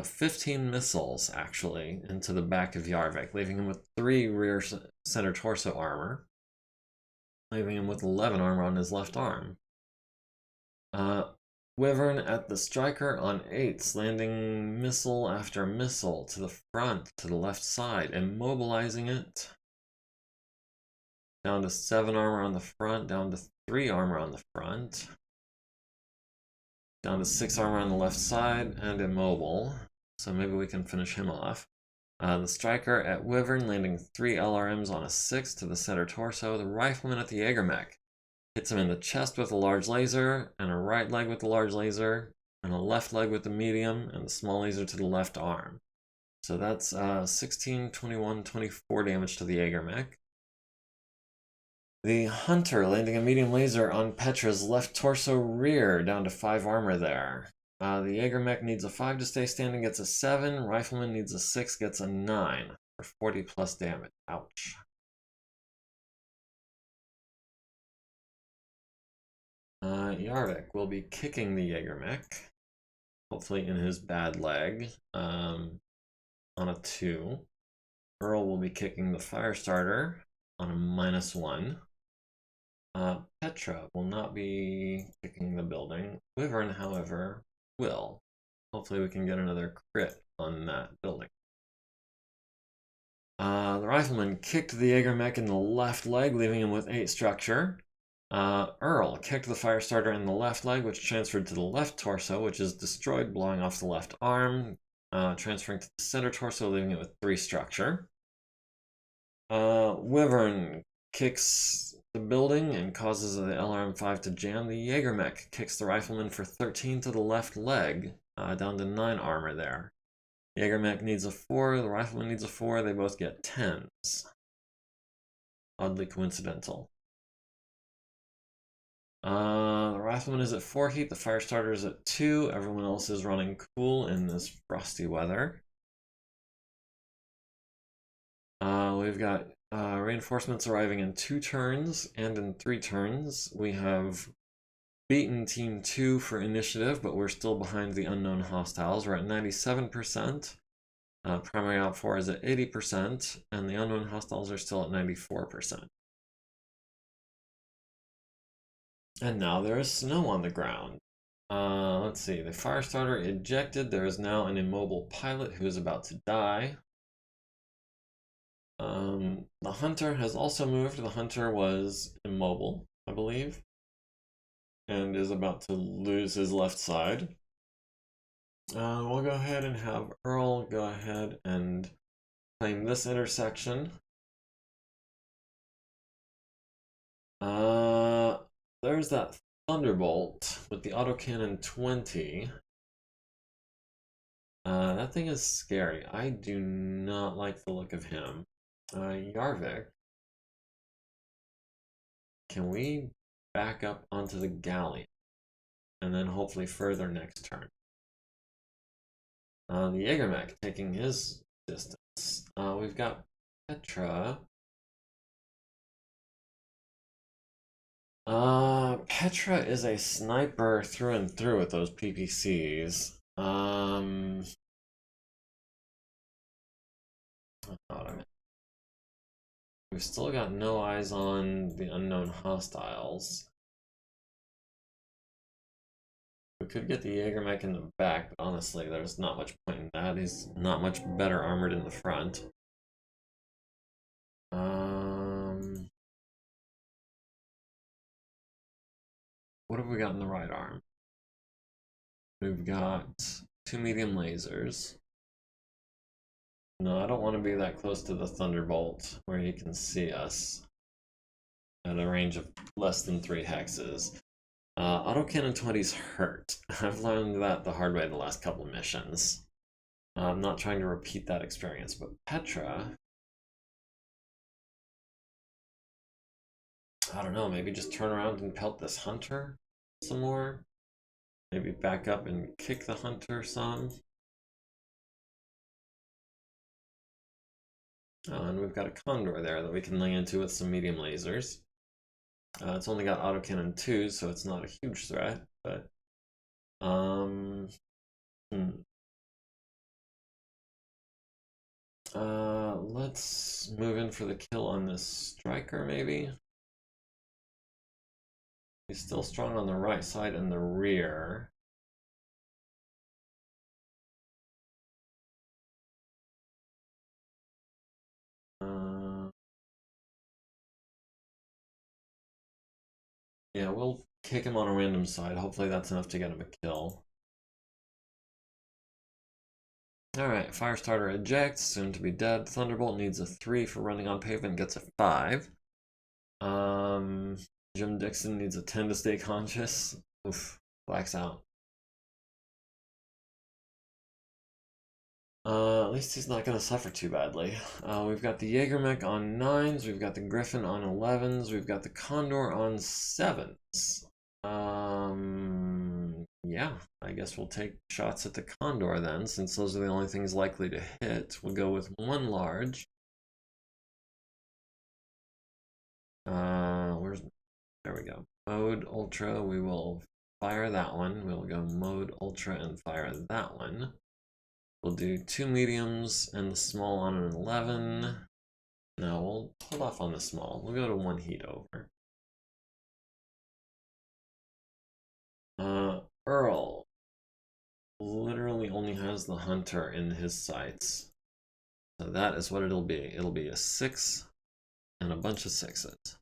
15 missiles, actually, into the back of Yarvik, leaving him with 3 rear center torso armor, leaving him with 11 armor on his left arm. Wyvern at the striker on 8s, landing missile after missile to the front, to the left side, immobilizing it. Down to 7 armor on the front, down to 3 armor on the front. Down to 6 armor on the left side, and immobile. So maybe we can finish him off. The striker at Wyvern, landing 3 LRMs on a 6 to the center torso. The rifleman at the MegaMek hits him in the chest with a large laser, and a right leg with the large laser, and a left leg with the medium, and the small laser to the left arm. So that's 16, 21, 24 damage to the MegaMek. The Hunter landing a medium laser on Petra's left torso rear, down to 5 armor there. The MegaMek needs a 5 to stay standing, gets a 7. Rifleman needs a 6, gets a 9 for 40 plus damage. Ouch. Yarvik will be kicking the MegaMek, hopefully in his bad leg, on a 2. Earl will be kicking the Firestarter on a -1. Petra will not be kicking the building. Wyvern, however, will. Hopefully we can get another crit on that building. The Rifleman kicked the MegaMek in the left leg, leaving him with 8 structure. Earl kicked the Firestarter in the left leg, which transferred to the left torso, which is destroyed, blowing off the left arm, transferring to the center torso, leaving it with 3 structure. Wyvern kicks the building and causes the LRM-5 to jam. The MegaMek kicks the Rifleman for 13 to the left leg, down to 9 armor there. MegaMek needs a 4, the Rifleman needs a 4, they both get 10s. Oddly coincidental. The Rifleman is at 4 heat, the Firestarter is at 2, everyone else is running cool in this frosty weather. We've got reinforcements arriving in 2 turns and in 3 turns. We have beaten Team 2 for initiative, but we're still behind the unknown hostiles. We're at 97%. Primary Op 4 is at 80%, and the unknown hostiles are still at 94%. And now there is snow on the ground. Let's see, the Firestarter ejected. There is now an immobile pilot who is about to die. The Hunter has also moved. The Hunter was immobile, I believe, and is about to lose his left side. We'll go ahead and have Earl go ahead and claim this intersection. There's that Thunderbolt with the autocannon 20. That thing is scary. I do not like the look of him. Yarvik, can we back up onto the Galleon and then hopefully further next turn? The MegaMek taking his distance. We've got Petra. Petra is a sniper through and through with those PPCs. We've still got no eyes on the unknown hostiles. We could get the MegaMek in the back, but honestly, there's not much point in that. He's not much better armored in the front. What have we got in the right arm? We've got 2 medium lasers. No, I don't want to be that close to the Thunderbolt where he can see us at a range of less than 3 hexes. Autocannon 20's hurt. I've learned that the hard way the last couple missions. I'm not trying to repeat that experience, but Petra... I don't know, maybe just turn around and pelt this Hunter some more? Maybe back up and kick the Hunter some? And we've got a Condor there that we can lay into with some medium lasers. It's only got autocannon 2, so it's not a huge threat, but... Let's move in for the kill on this striker, maybe? He's still strong on the right side and the rear. Yeah, we'll kick him on a random side. Hopefully that's enough to get him a kill. Alright, Firestarter ejects, soon to be dead. Thunderbolt needs a 3 for running on pavement, gets a 5. Jim Dixon needs a 10 to stay conscious. Oof, blacks out. At least he's not going to suffer too badly. We've got the MegaMek on 9s, we've got the Griffin on 11s, we've got the Condor on 7s. Yeah, I guess we'll take shots at the Condor then, since those are the only things likely to hit. We'll go with 1 large. There we go. Mode Ultra, we will fire that one. We'll go Mode Ultra and fire that one. We'll do 2 mediums and the small on an 11. No, we'll hold off on the small. We'll go to 1 heat over. Earl literally only has the hunter in his sights. So that is what it'll be. It'll be a 6 and a bunch of 6s.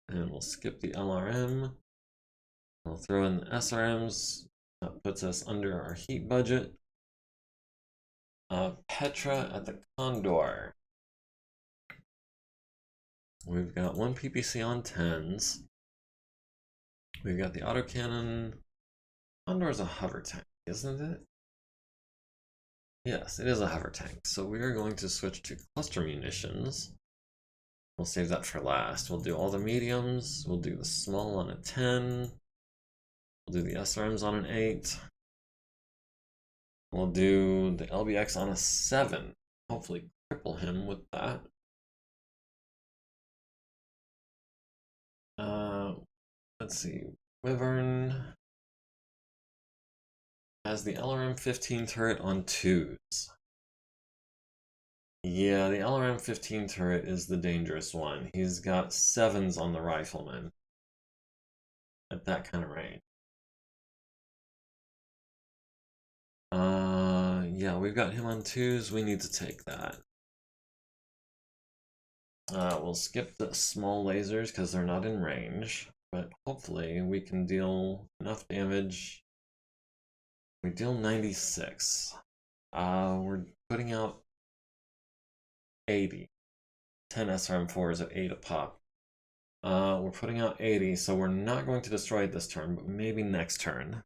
And we'll skip the LRM. We'll throw in the SRMs. That puts us under our heat budget. Petra at the Condor. We've got 1 PPC on 10s. We've got the autocannon. Condor's a hover tank, isn't it? Yes, it is a hover tank. So we are going to switch to cluster munitions. We'll save that for last. We'll do all the mediums. We'll do the small on a 10. We'll do the SRMs on an 8. We'll do the LBX on a 7. Hopefully cripple him with that. Let's see. Wyvern has the LRM 15 turret on 2s. Yeah, the LRM 15 turret is the dangerous one. He's got 7s on the rifleman at that kind of range. Yeah, we've got him on 2s. We need to take that. We'll skip the small lasers because they're not in range, but hopefully we can deal enough damage. We deal 96. We're putting out 80. 10 SRM4s at 8 a pop. We're putting out 80, so we're not going to destroy it this turn, but maybe next turn.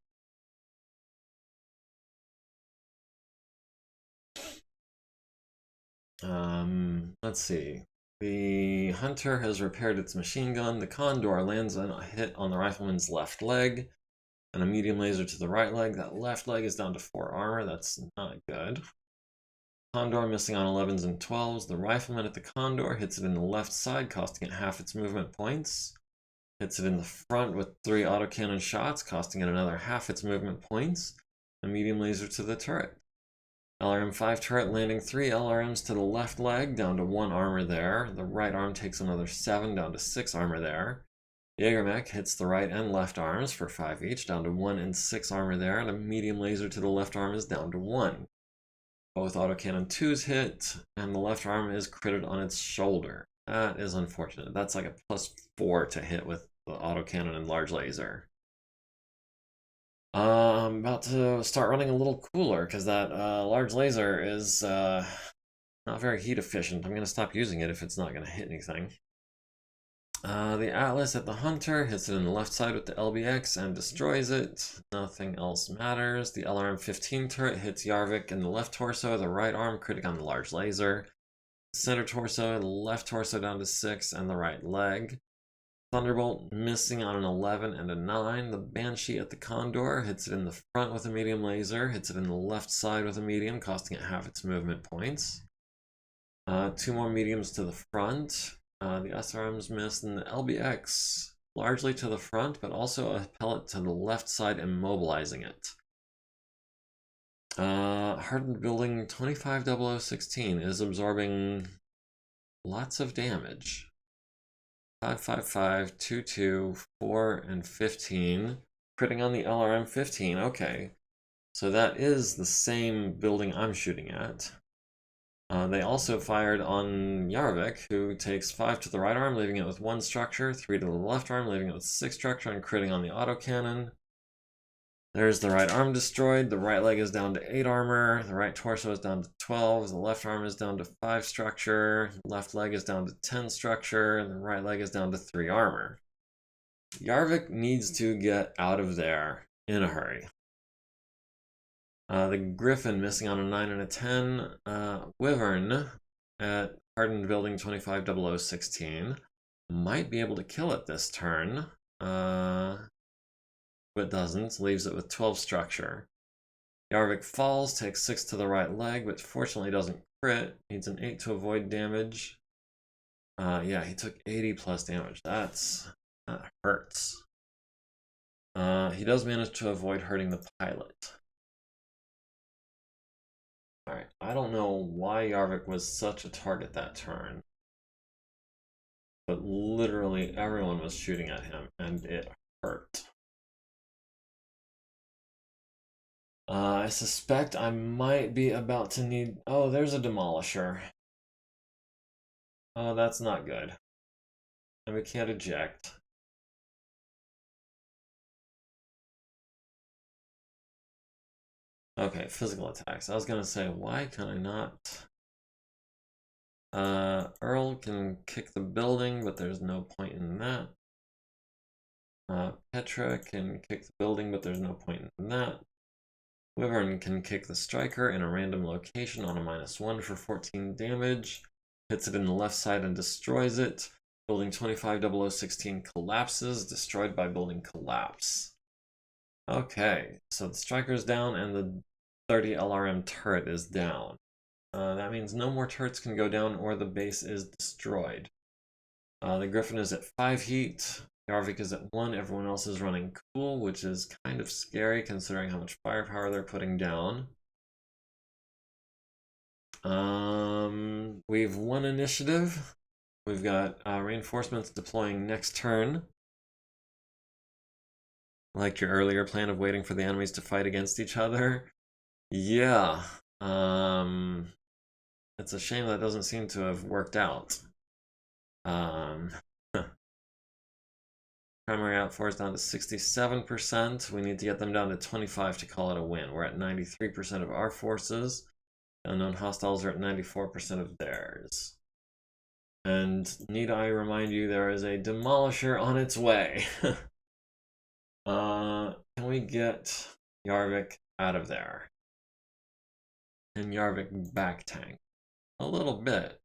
Let's see. The Hunter has repaired its machine gun. The Condor lands a hit on the rifleman's left leg, and a medium laser to the right leg. That left leg is down to 4 armor. That's not good. Condor missing on 11s and 12s. The rifleman at the Condor hits it in the left side, costing it half its movement points. Hits it in the front with 3 autocannon shots, costing it another half its movement points. A medium laser to the turret. LRM-5 turret landing 3 LRMs to the left leg, down to 1 armor there. The right arm takes another 7, down to 6 armor there. MegaMek hits the right and left arms for 5 each, down to 1 and 6 armor there, and a medium laser to the left arm is down to 1. Both autocannon 2s hit, and the left arm is critted on its shoulder. That is unfortunate. That's like a +4 to hit with the autocannon and large laser. I'm about to start running a little cooler because that large laser is not very heat efficient. I'm going to stop using it if it's not going to hit anything. The Atlas at the Hunter hits it in the left side with the LBX and destroys it. Nothing else matters. The LRM-15 turret hits Yarvik in the left torso, the right arm critting on the large laser. Center torso, the left torso down to 6, and the right leg. Thunderbolt missing on an 11 and a 9. The Banshee at the Condor hits it in the front with a medium laser, hits it in the left side with a medium, costing it half its movement points. 2 more mediums to the front. The SRMs missed, and the LBX largely to the front, but also a pellet to the left side, immobilizing it. Hardened Building 250016 is absorbing lots of damage. 5, 5, 5, 2, 2, 4, and 15. Critting on the LRM 15. Okay. So that is the same building I'm shooting at. They also fired on Yarvik, who takes 5 to the right arm, leaving it with 1 structure, 3 to the left arm, leaving it with 6 structure, and critting on the autocannon. There's the right arm destroyed, the right leg is down to 8 armor, the right torso is down to 12, the left arm is down to 5 structure, the left leg is down to 10 structure, and the right leg is down to 3 armor. Yarvik needs to get out of there in a hurry. The Griffin missing on a 9 and a 10. Wyvern at Hardened Building 250016 might be able to kill it this turn. But doesn't, leaves it with 12 structure. Yarvik falls, takes 6 to the right leg, but fortunately doesn't crit. Needs an 8 to avoid damage. Yeah, he took 80 plus damage. That hurts. He does manage to avoid hurting the pilot. Alright, I don't know why Yarvik was such a target that turn. But literally everyone was shooting at him, and it hurt. I suspect I might be about to need... Oh, there's a Demolisher. Oh, that's not good. And we can't eject. Okay, physical attacks. I was gonna say, why can I not... Earl can kick the building, but there's no point in that. Petra can kick the building, but there's no point in that. Wyvern can kick the striker in a random location on a -1 for 14 damage. Hits it in the left side and destroys it. Building 250016 collapses, destroyed by building collapse. Okay, so the striker's down and the 30 LRM turret is down. That means no more turrets can go down or the base is destroyed. The Griffin is at 5 heat. Yarvik is at 1. Everyone else is running cool, which is kind of scary considering how much firepower they're putting down. We've won initiative. We've got reinforcements deploying next turn. Like your earlier plan of waiting for the enemies to fight against each other. Yeah. It's a shame that doesn't seem to have worked out. Primary outforce down to 67%. We need to get them down to 25 to call it a win. We're at 93% of our forces. Unknown hostiles are at 94% of theirs. And need I remind you, there is a Demolisher on its way. Can we get Yarvik out of there? And Yarvik back tank? A little bit.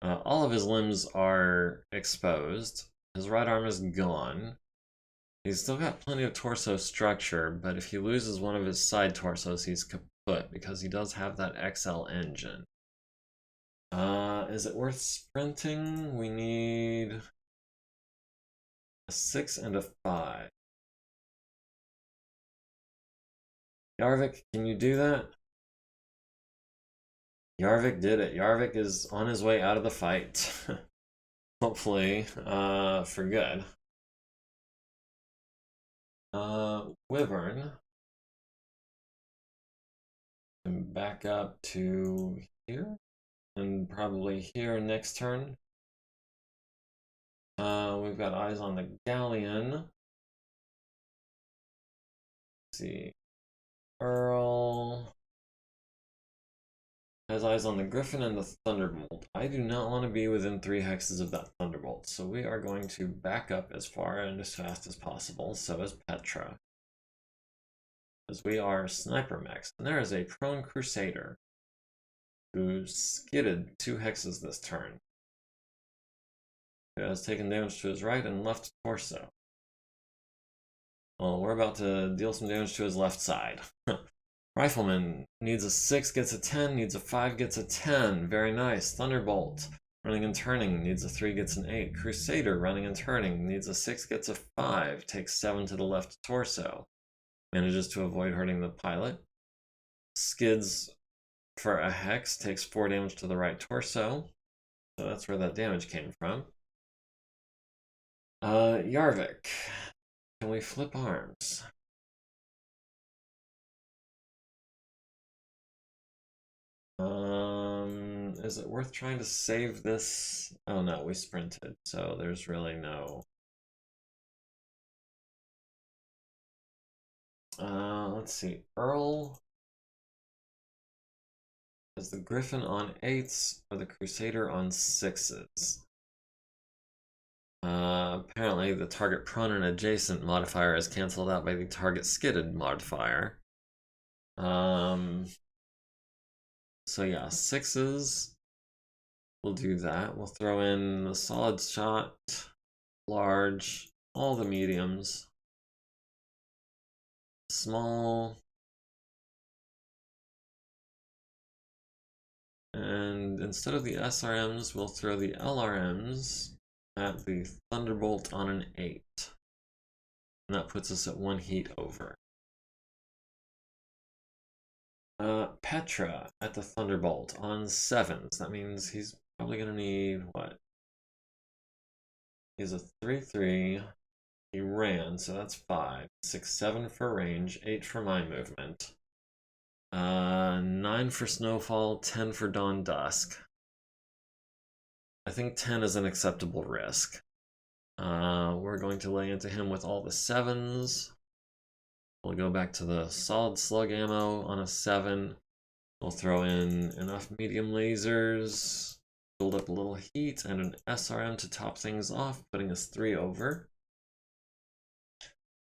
All of his limbs are exposed. His right arm is gone. He's still got plenty of torso structure, but if he loses one of his side torsos, he's kaput because he does have that XL engine. Is it worth sprinting? We need a 6 and a 5. Yarvik, can you do that? Yarvik did it. Yarvik is on his way out of the fight. Hopefully, for good. Wyvern. And back up to here. And probably here next turn. We've got eyes on the galleon. Let's see. Earl has eyes on the Griffin and the Thunderbolt. I do not want to be within 3 hexes of that Thunderbolt, so we are going to back up as far and as fast as possible. So is Petra. Because we are sniper mechs. And there is a prone Crusader who skidded 2 hexes this turn. He has taken damage to his right and left torso. Well, we're about to deal some damage to his left side. Rifleman needs a 6, gets a 10, needs a 5, gets a 10. Very nice. Thunderbolt, running and turning, needs a 3, gets an 8. Crusader, running and turning, needs a 6, gets a 5, takes 7 to the left torso. Manages to avoid hurting the pilot. Skids for a hex, takes 4 damage to the right torso. So that's where that damage came from. Yarvik, can we flip arms? Is it worth trying to save this? Oh no, we sprinted, so there's really no. Let's see. Earl is the Griffin on 8s or the Crusader on 6s? Apparently the target prone and adjacent modifier is cancelled out by the target skidded modifier. So yeah, 6s. We'll do that. We'll throw in the solid shot, large, all the mediums, small, and instead of the SRMs, we'll throw the LRMs at the Thunderbolt on an 8. And that puts us at 1 heat over. Petra at the Thunderbolt on 7s. That means he's probably going to need what? He's a 3/3. He ran, so that's 5. 6, 7 for range, 8 for my movement. 9 for Snowfall, 10 for Dawn Dusk. I think 10 is an acceptable risk. We're going to lay into him with all the 7s. We'll go back to the solid slug ammo on a 7. We'll throw in enough medium lasers, build up a little heat, and an SRM to top things off, putting us 3 over.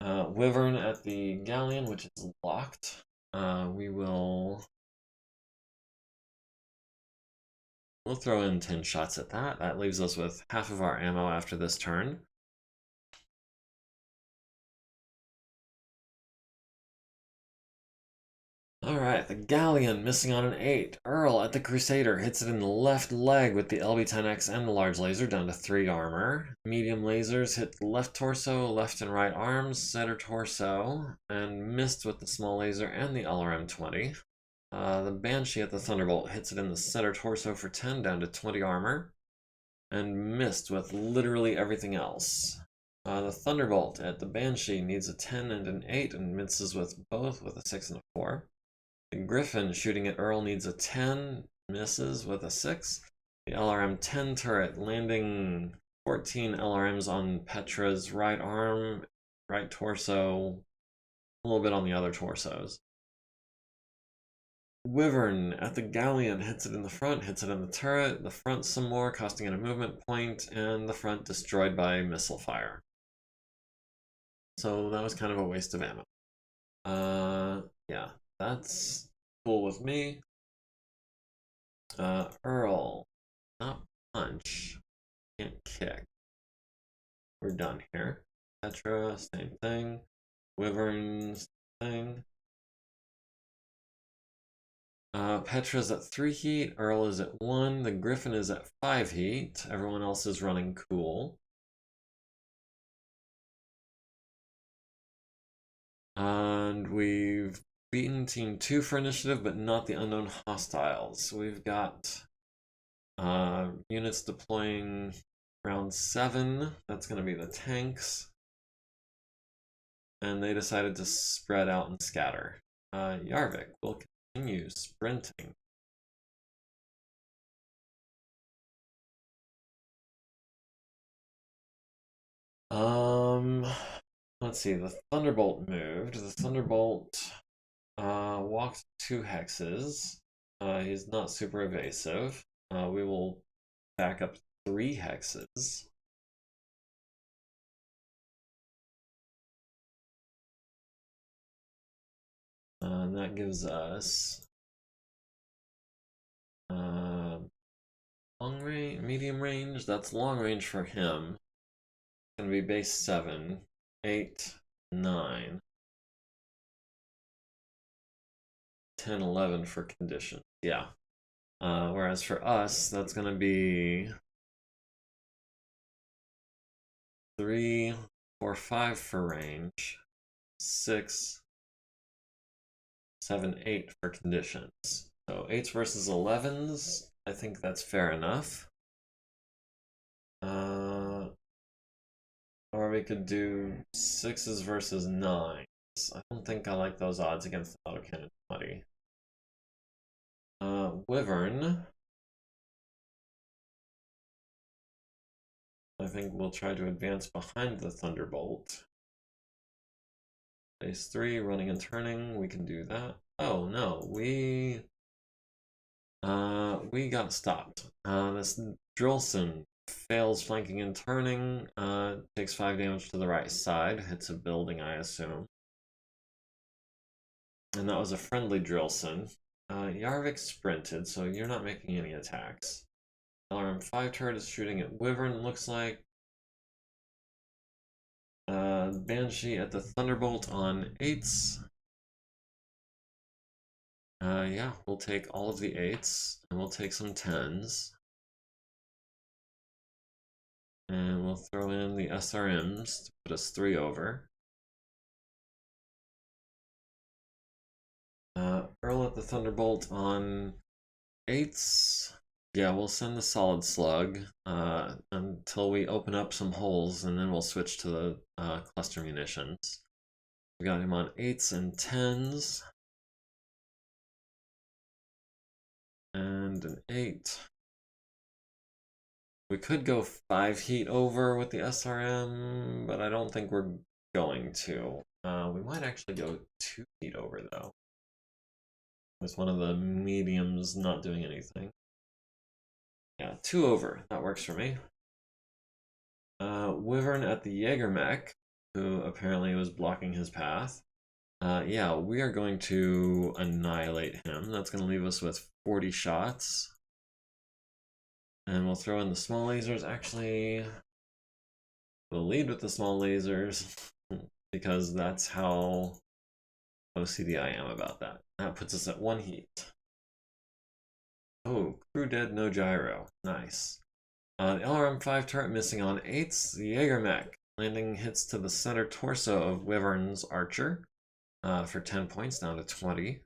Wyvern at the Galleon, which is locked. We'll throw in 10 shots at that. That leaves us with half of our ammo after this turn. Alright, the Galleon missing on an 8. Earl at the Crusader hits it in the left leg with the LB-10X and the large laser, down to 3 armor. Medium lasers hit the left torso, left and right arms, center torso, and missed with the small laser and the LRM-20. The Banshee at the Thunderbolt hits it in the center torso for 10, down to 20 armor, and missed with literally everything else. The Thunderbolt at the Banshee needs a 10 and an 8 and misses with both with a 6 and a 4. The Griffin shooting at Earl needs a 10, misses with a 6. The LRM-10 turret landing 14 LRMs on Petra's right arm, right torso, a little bit on the other torsos. Wyvern at the Galleon hits it in the front, hits it in the turret, the front some more, costing it a movement point, and the front destroyed by missile fire. So that was kind of a waste of ammo. Yeah, that's cool with me. Earl, not punch, can't kick. We're done here. Petra, same thing. Wyvern, same thing. Petra's at 3 heat, Earl is at 1, the Griffin is at 5 heat, everyone else is running cool. And we've beaten Team 2 for initiative, but not the unknown hostiles. We've got units deploying round 7, that's going to be the tanks. And they decided to spread out and scatter. Yarvik will continue sprinting. Let's see, the Thunderbolt moved. The Thunderbolt walked 2 hexes. He's not super evasive. We will back up 3 hexes. And that gives us long range, medium range. That's long range for him. It's gonna be base 7, 8, 9, 10, 11 for condition. Yeah. Whereas for us, that's gonna be 3, 4, 5 for range, 6, 7, 8 for conditions. So 8s versus 11s, I think that's fair enough. Or we could do 6s versus 9s. I don't think I like those odds against the autocannon 20. Wyvern. I think we'll try to advance behind the Thunderbolt. Phase 3, running and turning, we can do that. Oh no, we got stopped. This Drillson fails flanking and turning, takes 5 damage to the right side, hits a building, I assume. And that was a friendly Drillson. Yarvik sprinted, so you're not making any attacks. LRM-5 turret is shooting at Wyvern, looks like. Banshee at the Thunderbolt on 8s. Yeah, we'll take all of the 8s, and we'll take some 10s. And we'll throw in the SRMs to put us 3 over. Earl at the Thunderbolt on 8s. Yeah, we'll send the solid slug until we open up some holes, and then we'll switch to the cluster munitions. We got him on 8s and 10s. And an 8. We could go 5 heat over with the SRM, but I don't think we're going to. We might actually go 2 heat over, though. With one of the mediums not doing anything. Yeah, 2 over. That works for me. Wyvern at the MegaMek, who apparently was blocking his path. Yeah, we are going to annihilate him. That's going to leave us with 40 shots. And we'll throw in the small lasers. Actually, we'll lead with the small lasers because that's how OCD I am about that. That puts us at 1 heat. Oh, crew dead, no gyro. Nice. The LRM-5 turret missing on 8s. The MegaMek landing hits to the center torso of Wyvern's archer for 10 points, down to 20.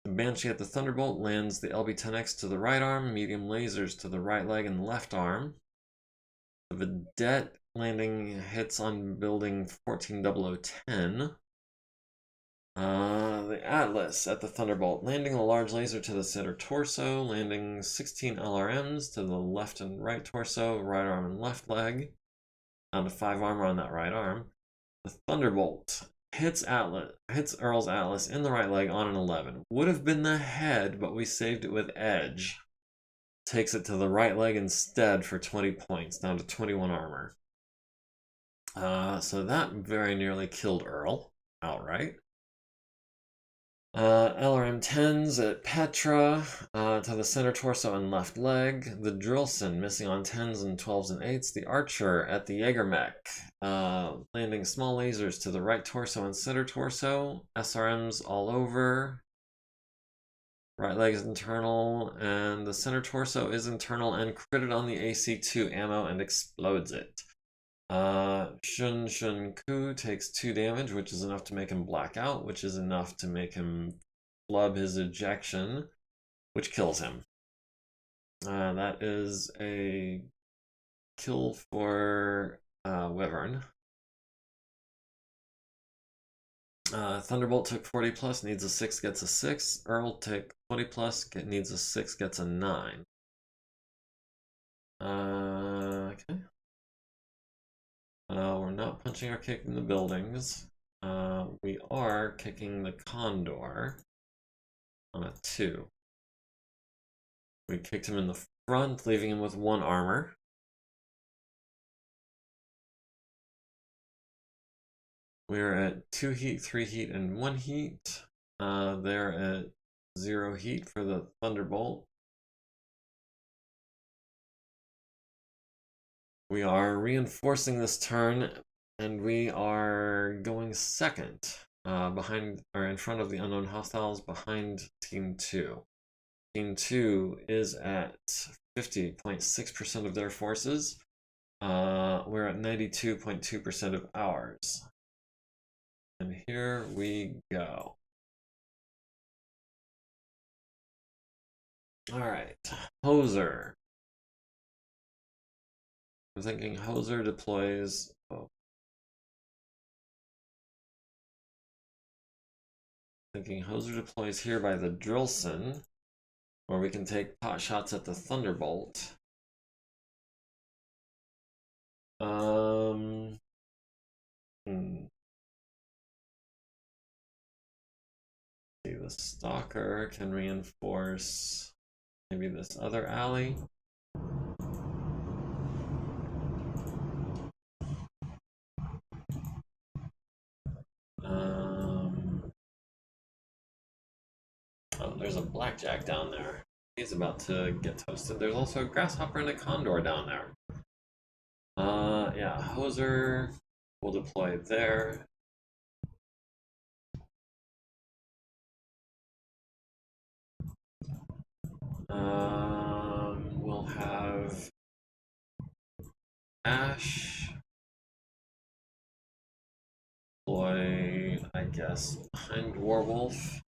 The Banshee at the Thunderbolt lands the LB-10X to the right arm, medium lasers to the right leg and left arm. The Vedette landing hits on building 140010. The Atlas at the Thunderbolt, landing a large laser to the center torso, landing 16 LRMs to the left and right torso, right arm and left leg, down to 5 armor on that right arm. The Thunderbolt hits Earl's Atlas in the right leg on an 11. Would have been the head, but we saved it with edge. Takes it to the right leg instead for 20 points, down to 21 armor. So that very nearly killed Earl outright. LRM-10s at Petra to the center torso and left leg. The Drillson missing on 10s and 12s and 8s. The Archer at the MegaMek landing small lasers to the right torso and center torso. SRMs all over. Right leg is internal, and the center torso is internal and critted on the AC2 ammo and explodes it. Shun Ku takes 2 damage, which is enough to make him black out, which is enough to make him flub his ejection, which kills him. That is a kill for Wyvern. Thunderbolt took 40 plus, needs a 6, gets a 6. Earl took 20 plus, needs a 6, gets a 9. Okay. We're not punching or kicking the buildings. We are kicking the Condor on a 2. We kicked him in the front, leaving him with 1 armor. We're at 2 heat, 3 heat, and 1 heat. They're at 0 heat for the Thunderbolt. We are reinforcing this turn, and we are going second, behind or in front of the unknown hostiles, behind Team 2. Team 2 is at 50.6% of their forces. We're at 92.2% of ours. And here we go. Alright, Hoser. I'm thinking Hoser deploys. Oh, Thinking Hoser deploys here by the Drillson, where we can take pot shots at the Thunderbolt. See, the Stalker can reinforce maybe this other alley. Oh, there's a Blackjack down there. He's about to get toasted. There's also a Grasshopper and a Condor down there. Yeah, Hoser will deploy there. We'll have Ash deploy, I guess, behind Warwolf.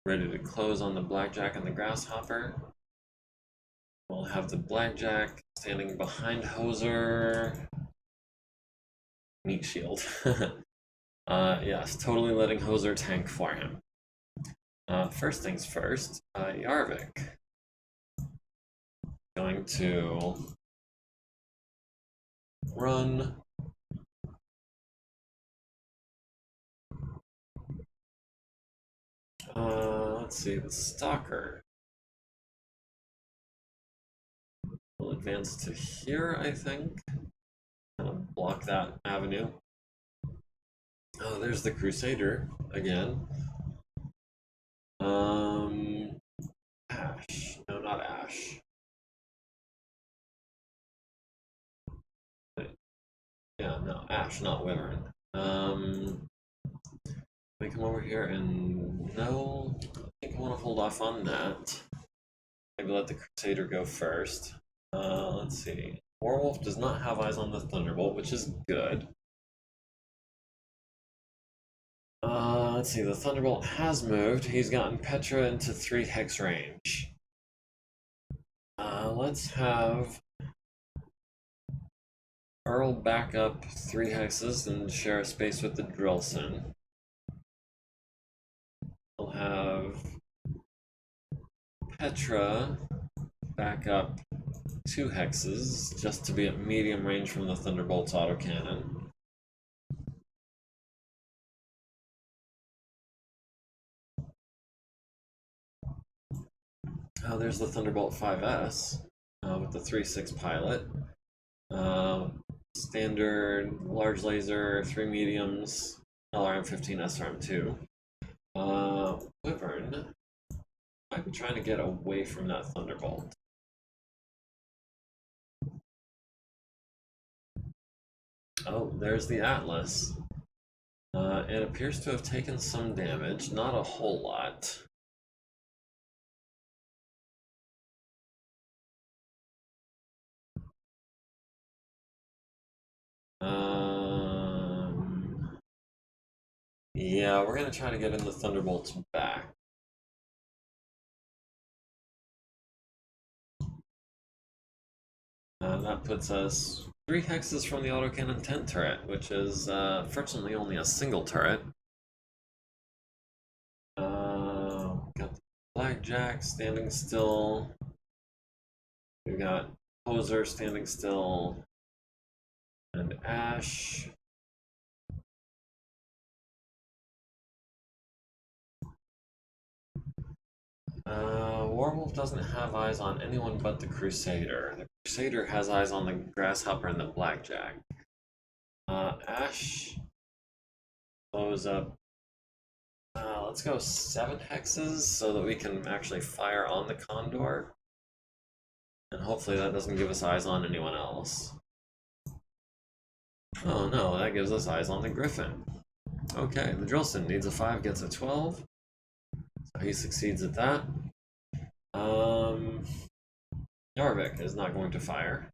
Ready to close on the Blackjack and the Grasshopper. We'll have the Blackjack standing behind Hoser. Meat Shield. Yes, totally letting Hoser tank for him. First things first, Yarvik. Going to run. Let's see, the Stalker will advance to here, I think. Kind of block that avenue. Oh, there's the Crusader again. Ash. No, not Ash. Wait. Yeah, no, Ash, not Wyvern. We come over here and no, I think I want to hold off on that. Maybe let the Crusader go first. Let's see. Warwolf does not have eyes on the Thunderbolt, which is good. Let's see, the Thunderbolt has moved. He's gotten Petra into 3 hex range. Let's have Earl back up 3 hexes and share a space with the Drillson. We'll have Petra back up 2 hexes just to be at medium range from the Thunderbolt's autocannon. There's the Thunderbolt 5S with the 3.6 pilot. Standard, large laser, 3 mediums, LRM-15, SRM-2. Wyvern might be trying to get away from that Thunderbolt. Oh, there's the Atlas. It appears to have taken some damage, not a whole lot. Yeah, we're gonna try to get in the Thunderbolts back. That puts us 3 hexes from the autocannon 10 turret, which is fortunately only a single turret. Got the Blackjack standing still. We've got Hoser standing still. And Ash. Warwolf doesn't have eyes on anyone but the Crusader. The Crusader has eyes on the Grasshopper and the Blackjack. Ash blows up. Let's go 7 hexes so that we can actually fire on the Condor. And hopefully that doesn't give us eyes on anyone else. Oh no, that gives us eyes on the Griffin. Okay, the Drillson needs a 5, gets a 12. So he succeeds at that. Yarvik is not going to fire.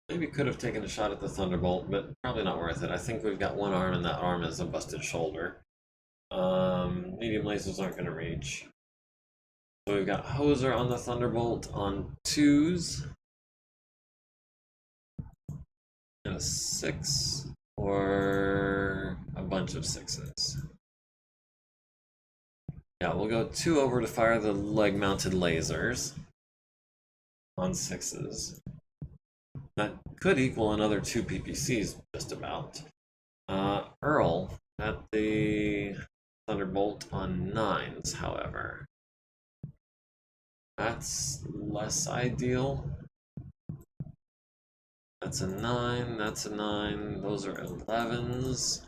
Maybe could have taken a shot at the Thunderbolt, but probably not worth it. I think we've got 1 arm, and that arm is a busted shoulder. Medium lasers aren't going to reach. So we've got Hoser on the Thunderbolt on 2s. and a 6, or a bunch of 6s. Yeah, we'll go 2 over to fire the leg-mounted lasers on 6s. That could equal another 2 PPCs, just about. Earl at the Thunderbolt on 9s, however. That's less ideal. That's a 9, that's a 9, those are 11s.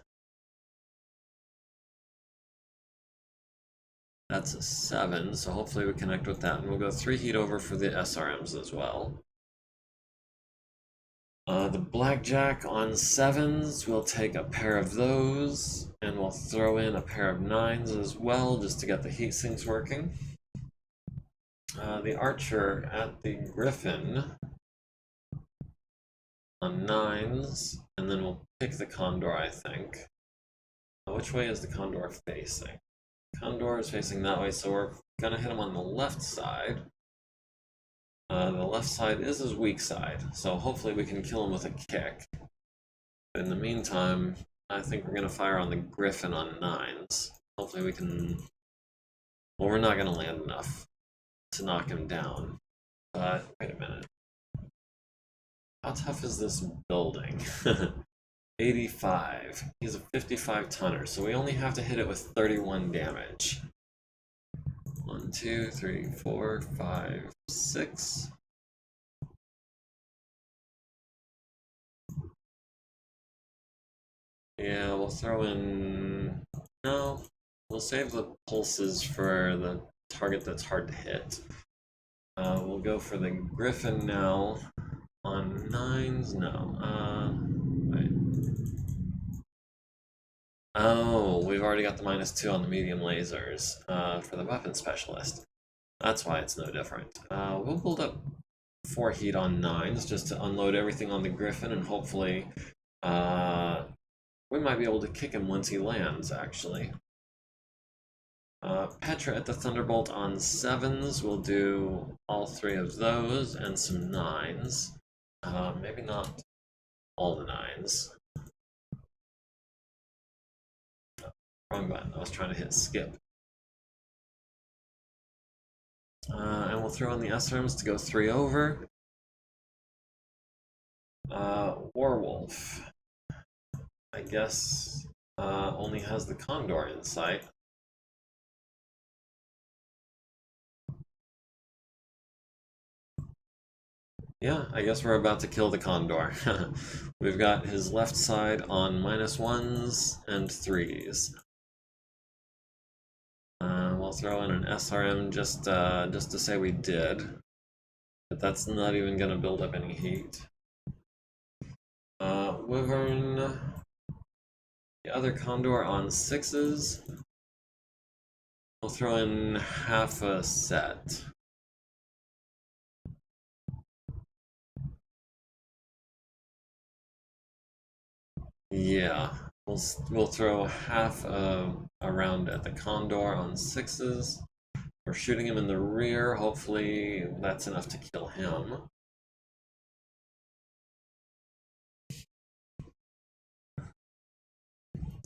That's a 7, so hopefully we connect with that, and we'll go 3 heat over for the SRMs as well. The Blackjack on 7s, we'll take a pair of those, and we'll throw in a pair of 9s as well, just to get the heat sinks working. The Archer at the Griffin on 9s, and then we'll pick the Condor, I think. Which way is the Condor facing? Condor is facing that way, so we're gonna hit him on the left side. The left side is his weak side, so hopefully we can kill him with a kick. But in the meantime, I think we're gonna fire on the Griffin on 9s. Hopefully we can... Well, we're not gonna land enough to knock him down. But, wait a minute. How tough is this building? 85. He's a 55 tonner, so we only have to hit it with 31 damage. 1, 2, 3, 4, 5, 6. Yeah, we'll throw in... No, we'll save the pulses for the target that's hard to hit. We'll go for the Griffin now. On 9s, no. Wait. Oh, we've already got the -2 on the medium lasers for the weapon specialist. That's why it's no different. We'll build up 4 heat on 9s just to unload everything on the Griffin, and hopefully we might be able to kick him once he lands, actually. Petra at the Thunderbolt on 7s. We'll do all 3 of those and some 9s. Maybe not all the 9s. Wrong button. I was trying to hit skip. And we'll throw in the SRMs to go 3 over. Warwolf, I guess, only has the Condor in sight. Yeah, I guess we're about to kill the Condor. We've got his left side on -1s and 3s. We'll throw in an SRM just to say we did, but that's not even going to build up any heat. Wyvern, the other Condor on 6s. We'll throw in half a set. Yeah, we'll throw half a round at the Condor on 6s. We're shooting him in the rear. Hopefully that's enough to kill him.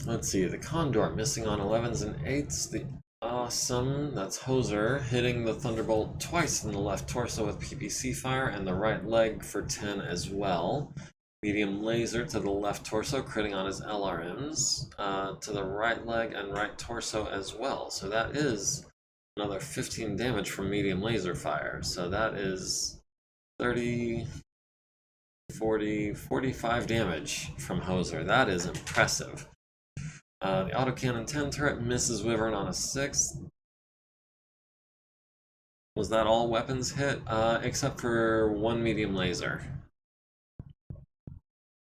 Let's see, the Condor missing on 11s and 8s. The awesome, that's Hoser, hitting the Thunderbolt twice in the left torso with PPC fire, and the right leg for 10 as well. Medium laser to the left torso, critting on his LRMs, to the right leg and right torso as well. So that is another 15 damage from medium laser fire. So that is 30, 40, 45 damage from Hoser. That is impressive. The autocannon 10 turret misses Wyvern on a 6. Was that all weapons hit? Except for 1 medium laser.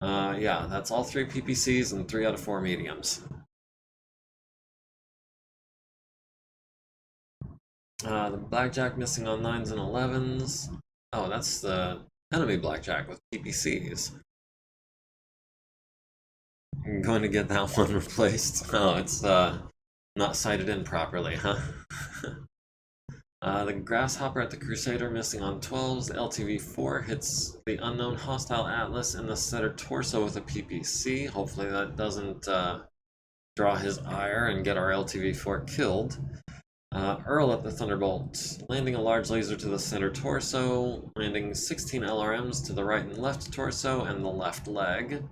Yeah, that's all 3 PPCs and 3 out of 4 mediums. The Blackjack missing on 9s and 11s. Oh, that's the enemy Blackjack with PPCs. I'm going to get that one replaced. Oh, it's not sighted in properly, huh? The Grasshopper at the Crusader missing on 12s. The LTV-4 hits the unknown hostile Atlas in the center torso with a PPC. Hopefully that doesn't draw his ire and get our LTV-4 killed. Earl at the Thunderbolt, landing a large laser to the center torso, landing 16 LRMs to the right and left torso and the left leg.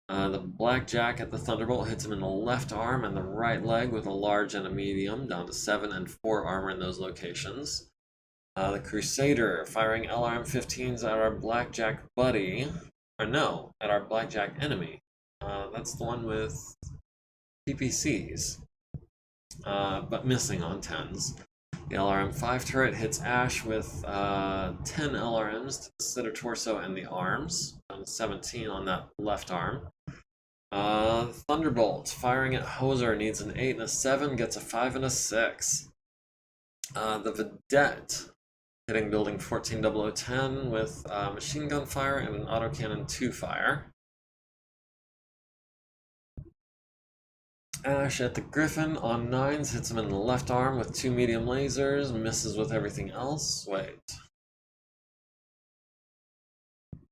The Blackjack at the Thunderbolt hits him in the left arm and the right leg with a large and a medium, down to 7 and 4 armor in those locations. The Crusader firing LRM-15s at our Blackjack buddy, or no, at our Blackjack enemy. That's the one with PPCs, but missing on 10s. The LRM-5 turret hits Ash with 10 LRMs to the center torso and the arms, down to 17 on that left arm. Thunderbolt firing at Hoser needs an 8 and a 7, gets a 5 and a 6. The Vedette hitting building 140010 with machine gun fire and an autocannon 2 fire. Ash at the Griffin on 9s hits him in the left arm with 2 medium lasers, misses with everything else. Wait.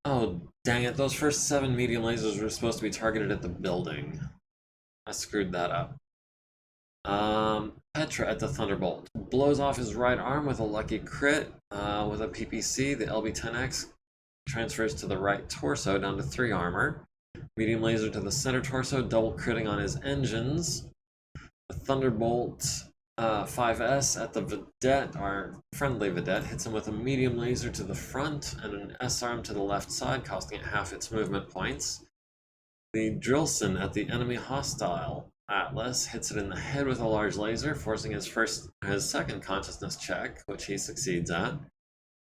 Oh, dang it, those first 7 medium lasers were supposed to be targeted at the building. I screwed that up. Petra at the Thunderbolt blows off his right arm with a lucky crit with a PPC. The LB-10X transfers to the right torso down to 3 armor. Medium laser to the center torso, double critting on his engines. The Thunderbolt 5S at the Vedette, our friendly Vedette, hits him with a medium laser to the front and an S-arm to the left side, costing it half its movement points. The Drillson at the enemy hostile Atlas hits it in the head with a large laser, forcing his second consciousness check, which he succeeds at.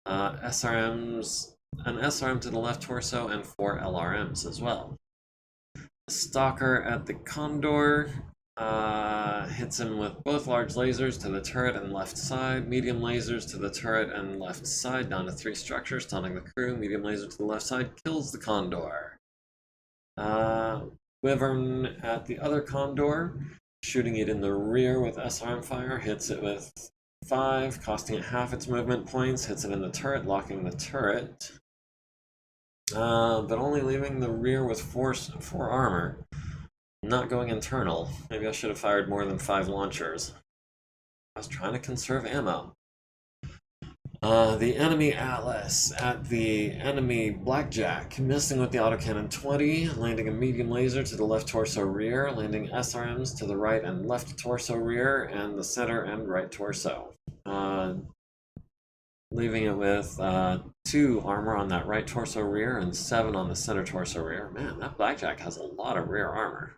SRMs, an SRM to the left torso, and 4 LRMs as well. The Stalker at the Condor hits him with both large lasers to the turret and left side, medium lasers to the turret and left side, down to 3 structures, stunning the crew. Medium laser to the left side kills the Condor. Wyvern at the other Condor, shooting it in the rear with SRM fire, hits it with 5, costing it half its movement points, hits it in the turret, locking the turret, but only leaving the rear with 4 armor. Not going internal. Maybe I should have fired more than 5 launchers. I was trying to conserve ammo. The enemy Atlas at the enemy Blackjack, missing with the autocannon 20, landing a medium laser to the left torso rear, landing SRMs to the right and left torso rear, and the center and right torso. Leaving it with 2 armor on that right torso rear and 7 on the center torso rear. Man, that Blackjack has a lot of rear armor.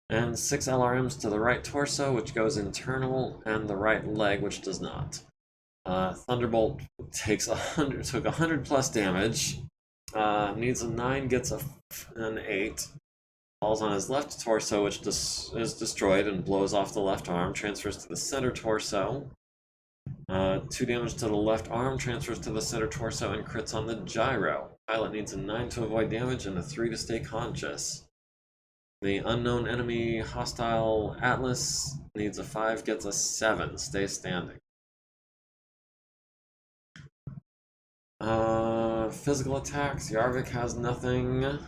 And 6 LRMs to the right torso, which goes internal, and the right leg, which does not. Thunderbolt took 100 plus damage, needs a 9, gets an 8, falls on his left torso, which is destroyed and blows off the left arm, transfers to the center torso. 2 damage to the left arm, transfers to the center torso, and crits on the gyro. Pilot needs a 9 to avoid damage and a 3 to stay conscious. The unknown enemy hostile Atlas needs a 5, gets a 7, stays standing. Physical attacks, Yarvik has nothing,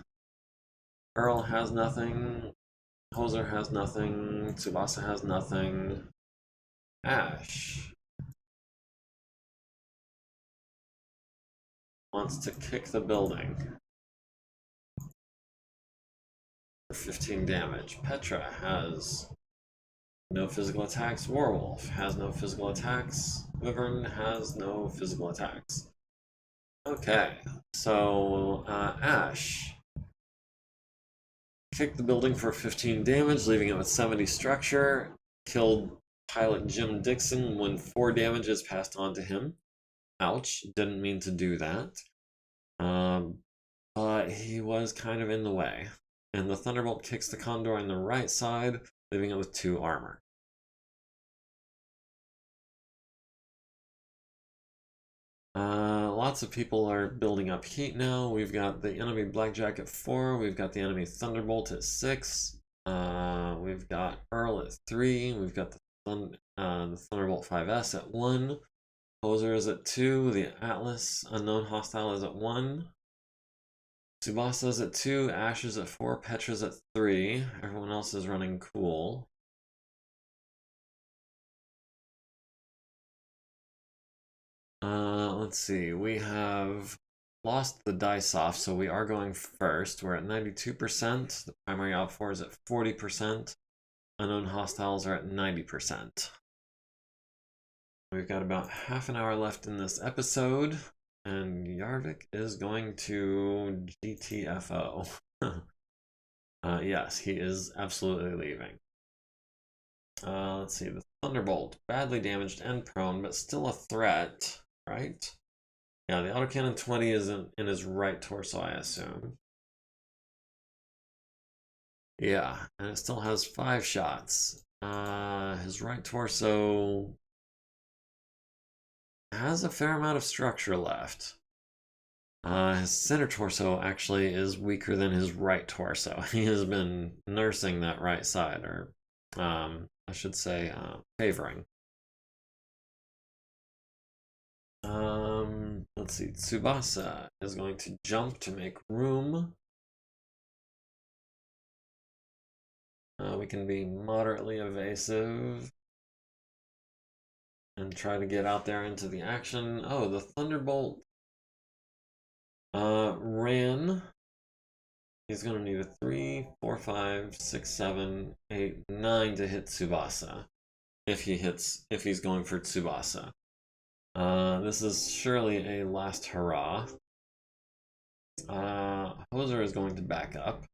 Earl has nothing, Hoser has nothing, Tsubasa has nothing, Ash wants to kick the building for 15 damage. Petra has no physical attacks, Warwolf has no physical attacks, Wyvern has no physical attacks. Okay, so Ash kicked the building for 15 damage, leaving it with 70 structure, killed pilot Jim Dixon when 4 damage is passed on to him. Ouch, didn't mean to do that. But he was kind of in the way. And the Thunderbolt kicks the Condor on the right side, leaving it with 2 armor. Lots of people are building up heat now. We've got the enemy Blackjack at 4. We've got the enemy Thunderbolt at 6. We've got Earl at 3. We've got the the Thunderbolt 5S at 1. Hoser is at 2. The Atlas Unknown Hostile is at 1. Tsubasa is at 2. Ash is at 4. Petra's at 3. Everyone else is running cool. Let's see. We have lost the dice off, so we are going first. We're at 92%. The primary op 4 is at 40%. Unknown hostiles are at 90%. We've got about half an hour left in this episode, and Yarvik is going to GTFO. Yes, he is absolutely leaving. Let's see, the Thunderbolt, badly damaged and prone, but still a threat, right? Yeah, the autocannon 20 is in his right torso, I assume. Yeah, and it still has 5 shots. His right torso has a fair amount of structure left. His center torso actually is weaker than his right torso. He has been nursing that right side, or I should say, favoring. Let's see. Tsubasa is going to jump to make room. We can be moderately evasive and try to get out there into the action. Oh, the Thunderbolt ran. He's going to need a 3, 4, 5, 6, 7, 8, 9 to hit Tsubasa. If he's going for Tsubasa. This is surely a last hurrah. Hoser is going to back up.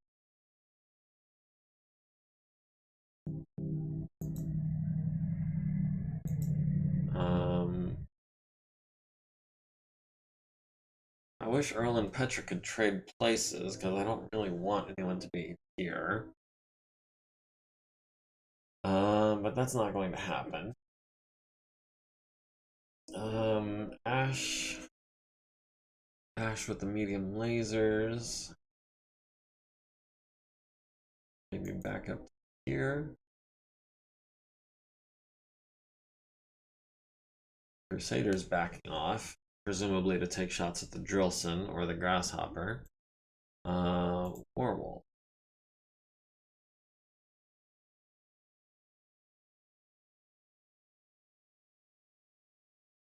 I wish Earl and Petra could trade places, because I don't really want anyone to be here. But that's not going to happen. Ash with the medium lasers. Maybe back up here. Crusader's backing off, presumably to take shots at the Drillson or the Grasshopper. Warwolf.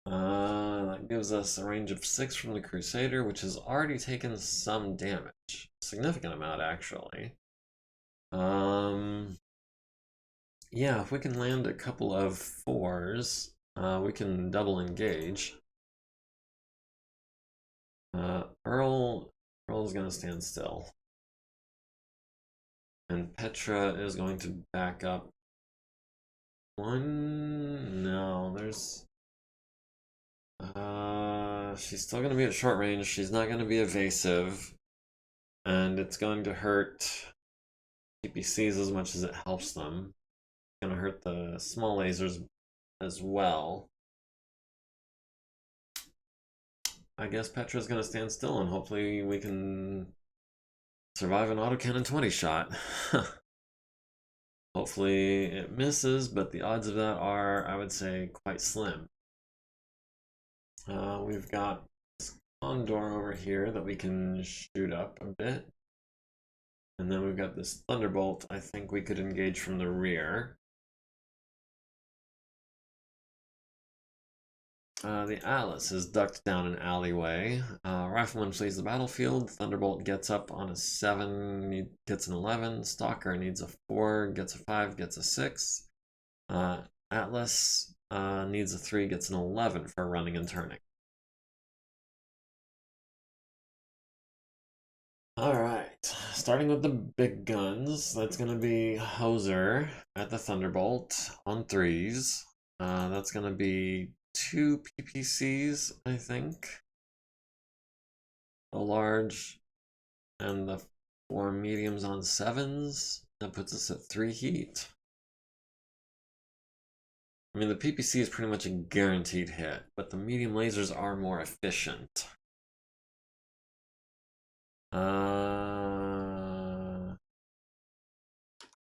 That gives us a range of 6 from the Crusader, which has already taken some damage. Significant amount, actually. Yeah, if we can land a couple of 4s, we can double engage. Earl's gonna stand still. And Petra is going to back up. No, there's... she's still gonna be at short range. She's not gonna be evasive. And it's going to hurt PPCs as much as it helps them. It's gonna hurt the small lasers as well. I guess Petra's gonna stand still, and hopefully we can survive an autocannon 20 shot. Hopefully it misses, but the odds of that are, I would say, quite slim. We've got this Condor over here that we can shoot up a bit. And then we've got this Thunderbolt. I think we could engage from the rear. The Atlas is ducked down an alleyway. Rifleman flees the battlefield. Thunderbolt gets up on a 7, gets an 11. Stalker needs a 4, gets a 5, gets a 6. Atlas needs a 3, gets an 11 for running and turning. Alright, starting with the big guns. That's going to be Hoser at the Thunderbolt on 3s. That's going to be 2 PPCs, I think. The large and the 4 mediums on 7s. That puts us at 3 heat. I mean, the PPC is pretty much a guaranteed hit, but the medium lasers are more efficient.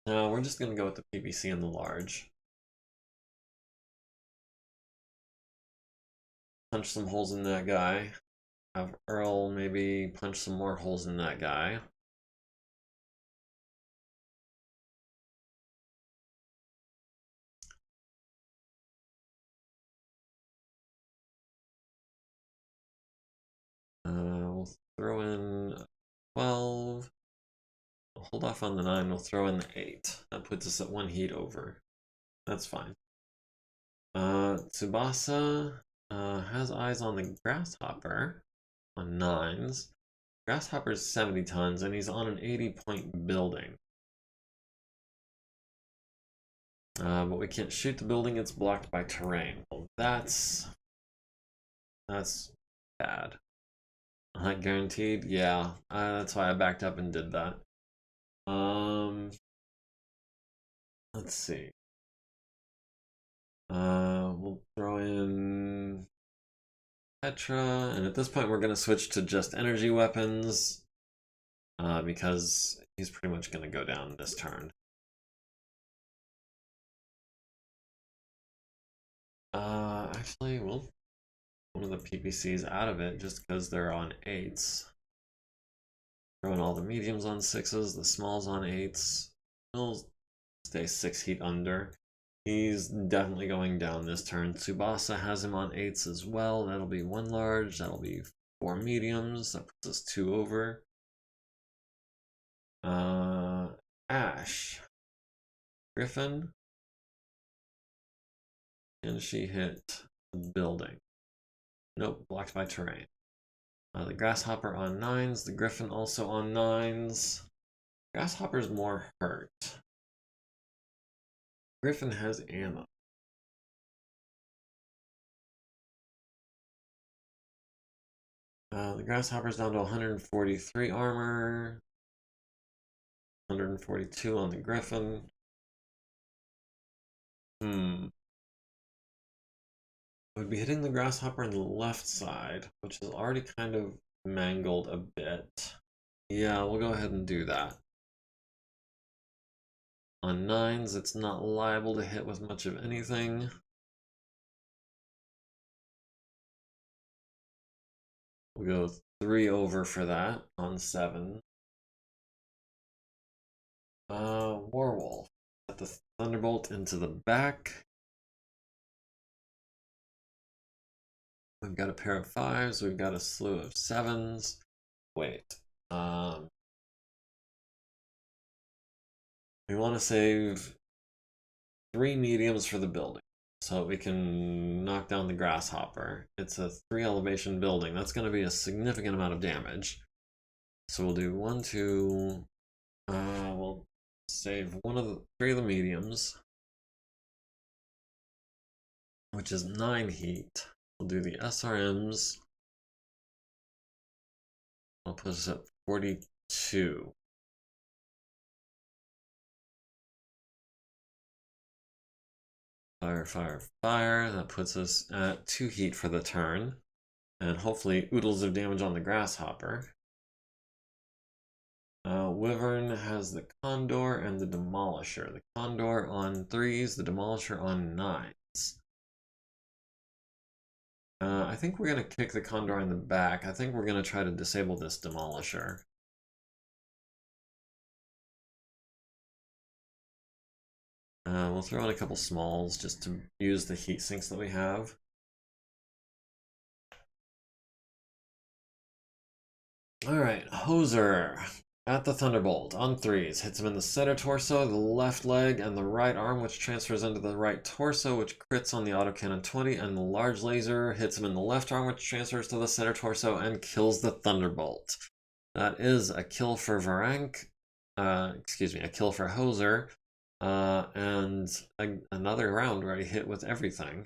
No, we're just going to go with the PPC and the large. punch some holes in that guy. Have Earl maybe punch some more holes in that guy. We'll throw in 12. We'll hold off on the 9. We'll throw in the 8. That puts us at 1 heat over. That's fine. Tsubasa has eyes on the Grasshopper on 9s. Grasshopper's 70 tons, and he's on an 80-point building. But we can't shoot the building, it's blocked by terrain. Well, that's bad. Not guaranteed? Yeah. That's why I backed up and did that. Let's see. We'll throw in Petra, and at this point we're going to switch to just energy weapons, because he's pretty much going to go down this turn. Actually, we'll one of the PPCs out of it just because they're on 8s. Throwing all the mediums on 6s, the smalls on 8s. He'll stay 6 heat under. He's definitely going down this turn. Tsubasa has him on 8s as well. That'll be 1 large, that'll be 4 mediums. That puts us 2 over. Ash. Griffin. Can she hit the building? Nope, blocked by terrain. The Grasshopper on 9s, the Griffin also on 9s. Grasshopper's more hurt. Griffin has ammo. The Grasshopper's down to 143 armor. 142 on the Griffin. Would be hitting the Grasshopper on the left side, which is already kind of mangled a bit. Yeah, we'll go ahead and do that. On 9s, it's not liable to hit with much of anything. We'll go 3 over for that on 7. Warwolf. Got the Thunderbolt into the back. We've got a pair of 5s, we've got a slew of 7s. Wait. We want to save 3 mediums for the building so we can knock down the Grasshopper. It's a 3 elevation building. That's going to be a significant amount of damage. So we'll do 1, 2. We'll save 3 of the mediums, which is 9 heat. We'll do the SRMs. I'll put us at 42. Fire, fire, fire. That puts us at 2 heat for the turn. And hopefully oodles of damage on the Grasshopper. Wyvern has the Condor and the Demolisher. The Condor on 3s, the Demolisher on 9s. I think we're going to kick the Condor in the back. I think we're going to try to disable this Demolisher. We'll throw in a couple smalls just to use the heat sinks that we have. Alright, Hoser at the Thunderbolt on 3s. Hits him in the center torso, the left leg, and the right arm, which transfers into the right torso, which crits on the autocannon 20, and the large laser hits him in the left arm, which transfers to the center torso and kills the Thunderbolt. That is a kill for Varank, a kill for Hoser, and another round where he hit with everything.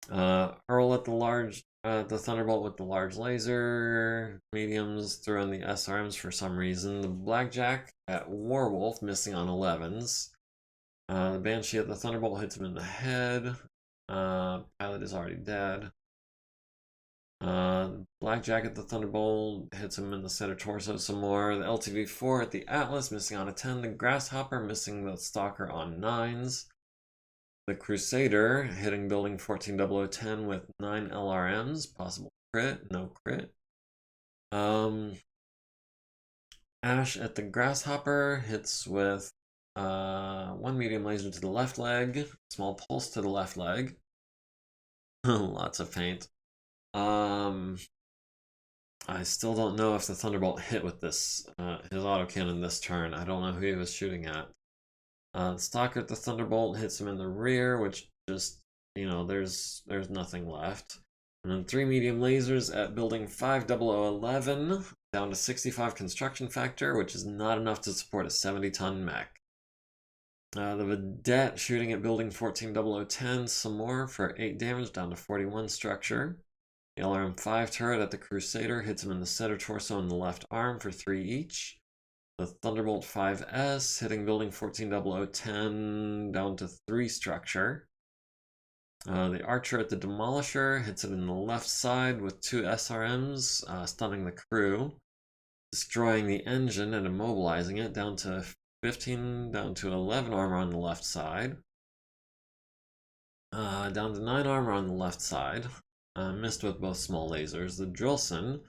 Earl at the Thunderbolt with the large laser. Mediums throw in the SRMs for some reason. The Blackjack at Warwolf, missing on 11s. The Banshee at the Thunderbolt hits him in the head. Pilot is already dead. Blackjack at the Thunderbolt hits him in the center torso some more. The LTV-4 at the Atlas, missing on a 10. The Grasshopper, missing the Stalker on 9s. the Crusader hitting building 140010 with 9 LRMs, possible crit, no crit. Ash at the Grasshopper hits with 1 medium laser to the left leg, small pulse to the left leg. Lots of paint. I still don't know if the Thunderbolt hit with this, his autocannon this turn. I don't know who he was shooting at. Stalker at the Thunderbolt hits him in the rear, which just, there's nothing left. And then 3 medium lasers at building 50011, down to 65 construction factor, which is not enough to support a 70-ton mech. The Vedette shooting at building 140010 some more for 8 damage, down to 41 structure. The LRM-5 turret at the Crusader hits him in the center torso and the left arm for 3 each. The Thunderbolt 5S hitting building 140010 down to 3 structure. The Archer at the Demolisher hits it in the left side with 2 SRMs, stunning the crew, destroying the engine and immobilizing it down to 15, down to 11 armor on the left side. Down to 9 armor on the left side. Missed with both small lasers. The Drillson,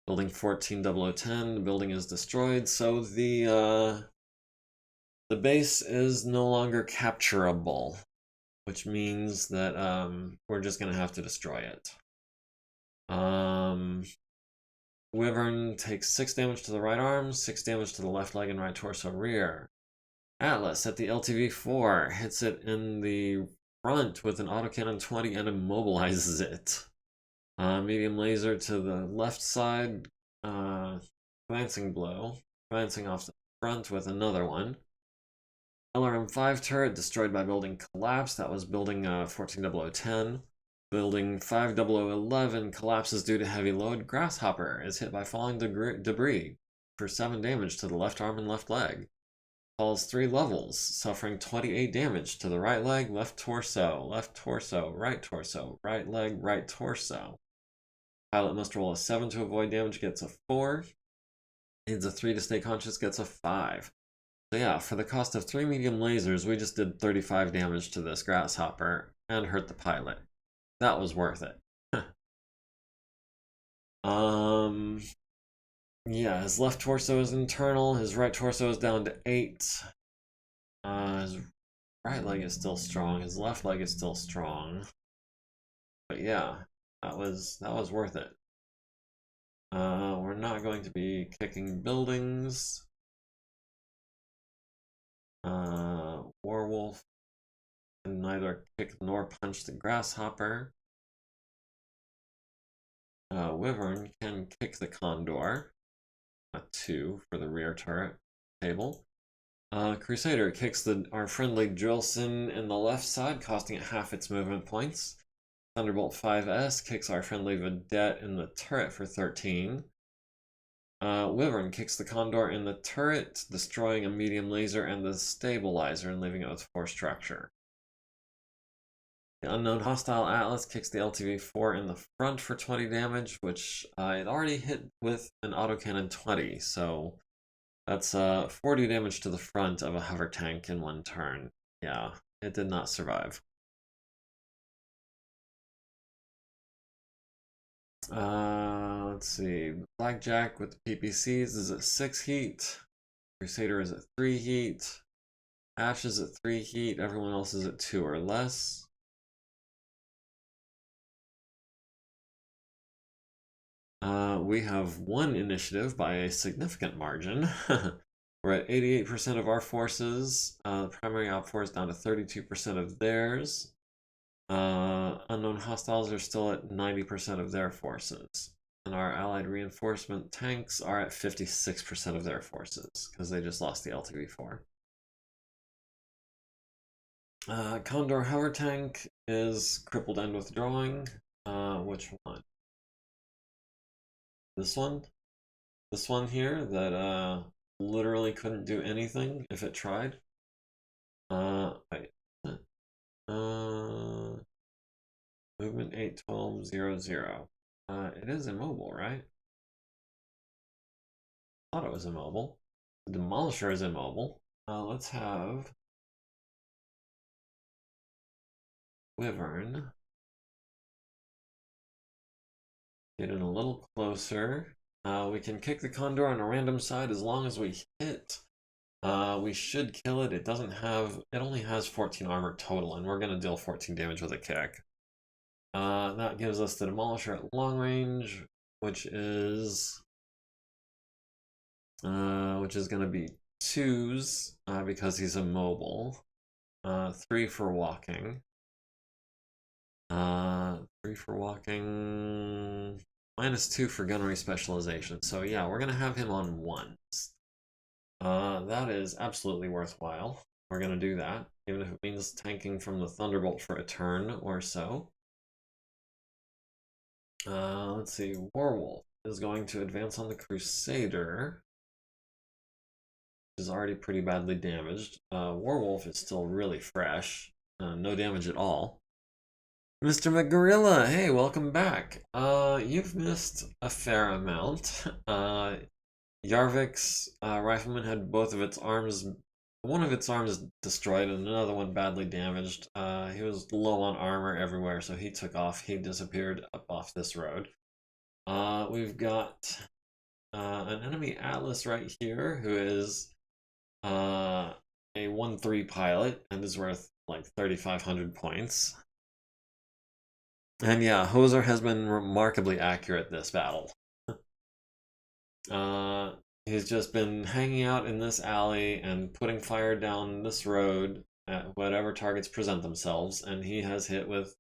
building 140010, the building is destroyed, so the base is no longer capturable, which means that we're just gonna have to destroy it. Wyvern takes 6 damage to the right arm, 6 damage to the left leg and right torso rear. Atlas at the LTV-4 hits it in the front with an autocannon 20 and immobilizes it. Medium laser to the left side, glancing blow, glancing off the front with another one. LRM-5 turret destroyed by building collapse, that was building 140010. Building 5011 collapses due to heavy load. Grasshopper is hit by falling debris for 7 damage to the left arm and left leg. Falls 3 levels, suffering 28 damage to the right leg, left torso, right leg, right torso. Pilot must roll a 7 to avoid damage, gets a 4. Needs a 3 to stay conscious, gets a 5. So yeah, for the cost of 3 medium lasers, we just did 35 damage to this Grasshopper and hurt the pilot. That was worth it. Yeah, his left torso is internal, his right torso is down to 8. His right leg is still strong, his left leg is still strong. But yeah, that was worth it. We're not going to be kicking buildings. Warwolf can neither kick nor punch the Grasshopper. Wyvern can kick the Condor. A 2 for the rear turret table. Crusader kicks our friendly Drillson in the left side, costing it half its movement points. Thunderbolt 5S kicks our friendly Vedette in the turret for 13. Wyvern kicks the Condor in the turret, destroying a medium laser and the stabilizer and leaving it with 4 structure. The Unknown Hostile Atlas kicks the LTV-4 in the front for 20 damage, which it already hit with an autocannon 20, so that's 40 damage to the front of a hover tank in 1 turn. Yeah, it did not survive. Let's see. Blackjack with the PPCs is at 6 heat. Crusader is at 3 heat. Ash is at 3 heat. Everyone else is at 2 or less. We have 1 initiative by a significant margin. We're at 88% of our forces. Primary op force down to 32% of theirs. Unknown hostiles are still at 90% of their forces. And our allied reinforcement tanks are at 56% of their forces, because they just lost the LTV-4. Condor hover tank is crippled and withdrawing. Which one? This one? This one here that literally couldn't do anything if it tried. Wait. Movement 81200. It is immobile, right? I thought it was immobile. The Demolisher is immobile. Let's have Wyvern. Get in a little closer. We can kick the Condor on a random side as long as we hit. We should kill it. It only has 14 armor total, and we're gonna deal 14 damage with a kick. That gives us the Demolisher at long range, which is gonna be 2s, because he's immobile. 3 for walking. 3 for walking. -2 for gunnery specialization. So yeah, we're gonna have him on 1s. That is absolutely worthwhile. We're gonna do that, even if it means tanking from the Thunderbolt for a turn or so. Let's see. Warwolf is going to advance on the Crusader, which is already pretty badly damaged. Warwolf is still really fresh. No damage at all. Mr. McGorilla, hey, welcome back. You've missed a fair amount. Yarvik's rifleman had both of its arms, one of its arms destroyed and another one badly damaged. He was low on armor everywhere, so he took off. He disappeared up off this road. We've got an enemy Atlas right here who is a 1-3 pilot and is worth like 3,500 points. And yeah, Hoser has been remarkably accurate this battle. He's just been hanging out in this alley and putting fire down this road at whatever targets present themselves, and he has hit with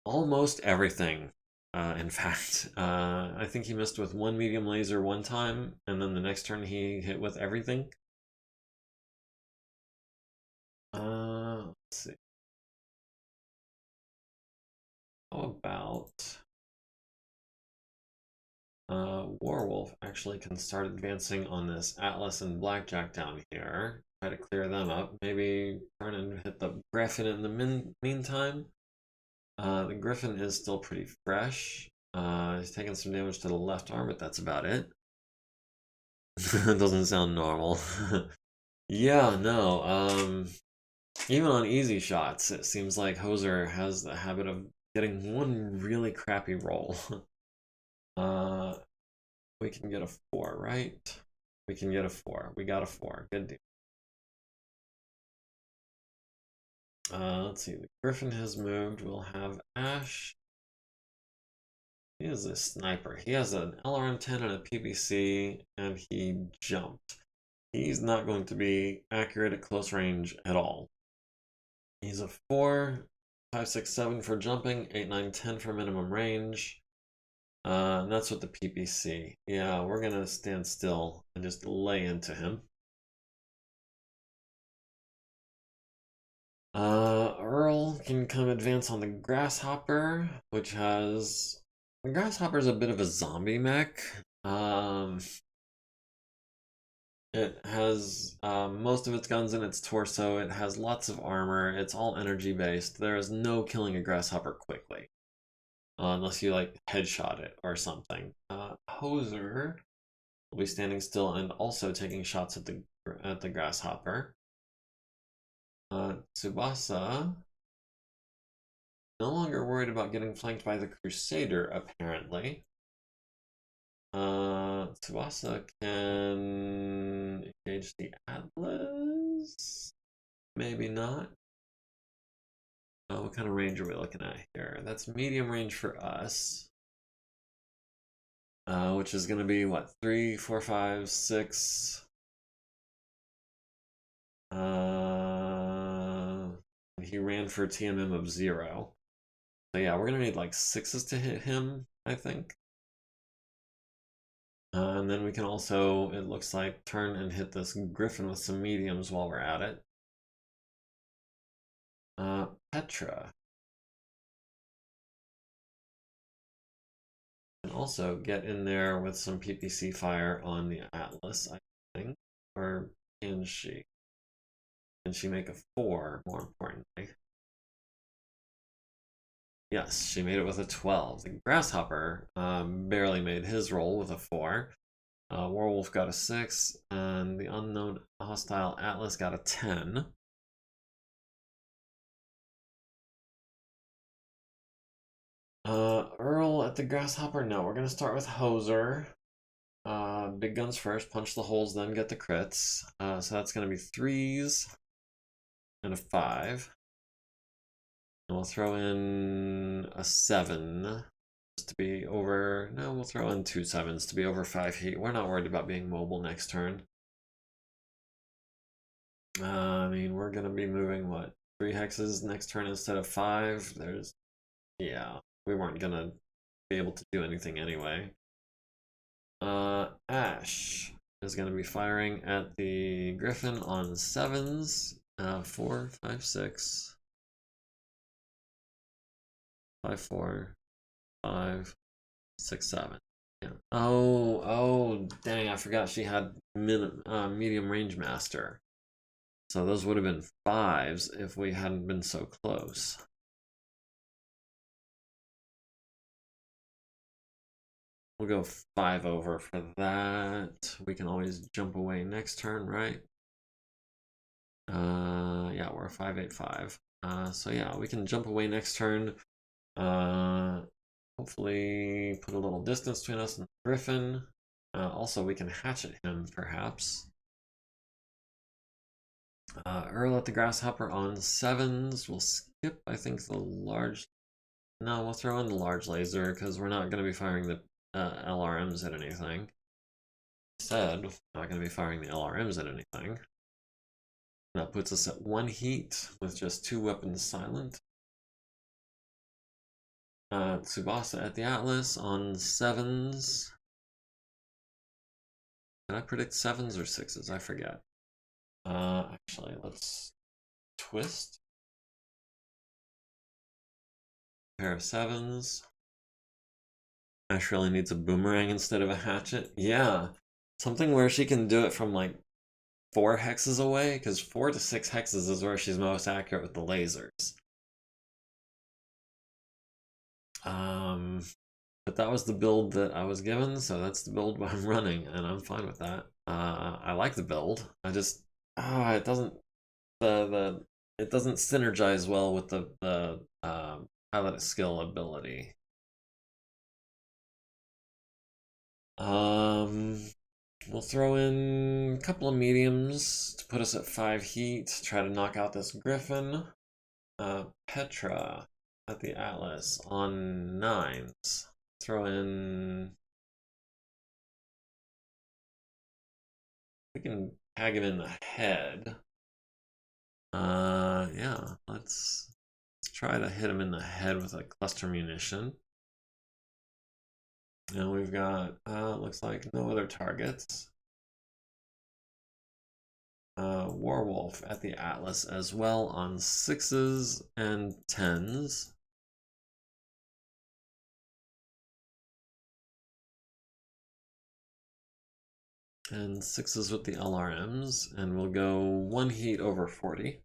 almost everything. In fact, I think he missed with 1 medium laser one time, and then the next turn he hit with everything. Let's see. How about Warwolf actually can start advancing on this Atlas and Blackjack down here. Try to clear them up. Maybe turn and hit the Griffin in the meantime. The Griffin is still pretty fresh. He's taking some damage to the left arm, but that's about it. Doesn't sound normal. Yeah, no. Even on easy shots, it seems like Hoser has the habit of getting one really crappy roll. We can get a 4, right? We can get a 4. We got a 4. Good deal. Let's see. The Griffin has moved. We'll have Ash. He is a sniper. He has an LRM-10 and a PPC, and he jumped. He's not going to be accurate at close range at all. He's a 4, 5, 6, 7 for jumping, 8, 9, 10 for minimum range. And that's with the PPC. Yeah, we're gonna stand still and just lay into him. Earl can come advance on the Grasshopper, which has... The Grasshopper's a bit of a zombie mech. It has most of its guns in its torso. It has lots of armor. It's all energy based. There is no killing a Grasshopper quickly. Unless you like headshot it or something. Hoser will be standing still and also taking shots at the Grasshopper. Tsubasa, no longer worried about getting flanked by the Crusader, apparently. Tsubasa can engage the Atlas? Maybe not. What kind of range are we looking at here? That's medium range for us. Which is going to be, what, 3, 4, 5, 6... he ran for a TMM of 0. So yeah, we're gonna need like 6s to hit him, I think. And then we can also, it looks like, turn and hit this Griffin with some mediums while we're at it. Petra. And also get in there with some PPC fire on the Atlas, I think. Or can she? Can she make a 4, more importantly? Yes, she made it with a 12. The Grasshopper barely made his roll with a 4. Warwolf got a 6, and the unknown hostile Atlas got a 10. Earl at the Grasshopper. No, we're gonna start with Hoser. Big guns first, punch the holes, then get the crits. So that's gonna be 3s and a 5. And we'll throw in a 7 just to be over. No, we'll throw in 2 7s to be over 5 heat. We're not worried about being mobile next turn. I mean, we're gonna be moving what, 3 hexes next turn instead of 5. Yeah, we weren't gonna be able to do anything anyway. Ash is gonna be firing at the Griffin on 7s. 4, 5, 6, 5, 4, 5, 6, 7. Yeah. Oh, dang! I forgot she had medium range master. So those would have been 5s if we hadn't been so close. We'll go 5 over for that. We can always jump away next turn, right? Yeah, we're 585. So yeah, we can jump away next turn. Hopefully put a little distance between us and the Griffin. Also, we can hatchet him, perhaps. Earl at the Grasshopper on 7s. We'll skip, I think, the large... No, we'll throw in the large laser, because we're not going to be firing the LRMs at anything. Instead, we're not going to be firing the LRMs at anything. That puts us at 1 heat, with just 2 weapons silent. Tsubasa at the Atlas on 7s. Did I predict 7s or 6s? I forget. Actually, let's twist. Pair of 7s. Ash really needs a boomerang instead of a hatchet. Yeah, something where she can do it from like 4 hexes away, because 4 to 6 hexes is where she's most accurate with the lasers. But that was the build that I was given, so that's the build I'm running, and I'm fine with that. I like the build. I just it doesn't it doesn't synergize well with the pilot skill ability. We'll throw in a couple of mediums to put us at 5 heat. Try to knock out this Griffin. Petra at the Atlas on 9s. Throw in... We can tag him in the head. Yeah, let's try to hit him in the head with a cluster munition. And we've got, looks like no other targets. Warwolf at the Atlas as well on 6s and 10s. And 6s with the LRMs, and we'll go 1 heat over 40.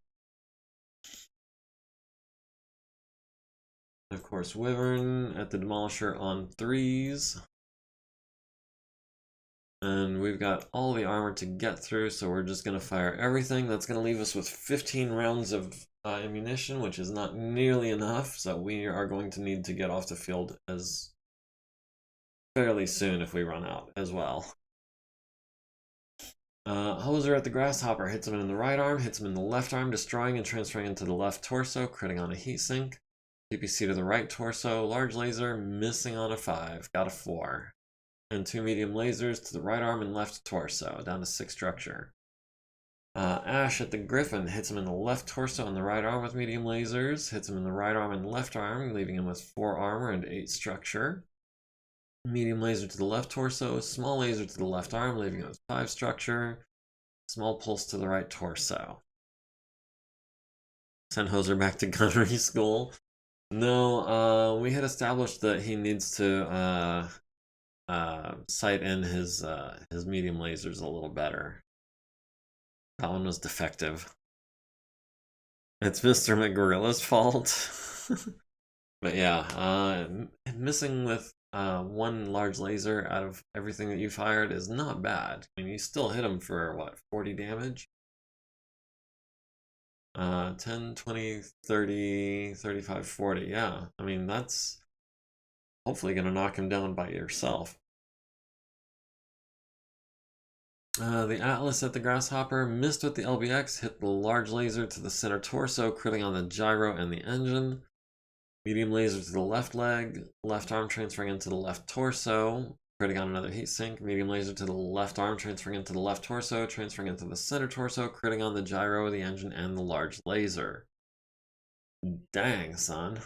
Of course, Wyvern at the Demolisher on 3s. And we've got all the armor to get through, so we're just going to fire everything. That's going to leave us with 15 rounds of ammunition, which is not nearly enough, so we are going to need to get off the field as fairly soon if we run out as well. Hoser at the Grasshopper hits him in the right arm, hits him in the left arm, destroying and transferring into the left torso, critting on a heatsink. DPC to the right torso, large laser, missing on a 5, got a 4. And 2 medium lasers to the right arm and left torso, down to 6 structure. Ash at the Griffin hits him in the left torso and the right arm with medium lasers, hits him in the right arm and left arm, leaving him with 4 armor and 8 structure. Medium laser to the left torso, small laser to the left arm, leaving him with 5 structure. Small pulse to the right torso. Send Hoser back to gunnery school. No, we had established that he needs to sight in his medium lasers a little better. That one was defective. It's Mr. McGorilla's fault. But yeah, missing with 1 large laser out of everything that you fired is not bad. I mean, you still hit him for, what, 40 damage? 10, 20, 30, 35, 40. Yeah, I mean, that's hopefully gonna knock him down by yourself. The Atlas at the Grasshopper missed with the LBX, hit the large laser to the center torso, critting on the gyro and the engine. Medium laser to the left leg, left arm transferring into the left torso, critting on another heatsink. Medium laser to the left arm transferring into the left torso, transferring into the center torso, critting on the gyro, the engine, and the large laser. Dang, son.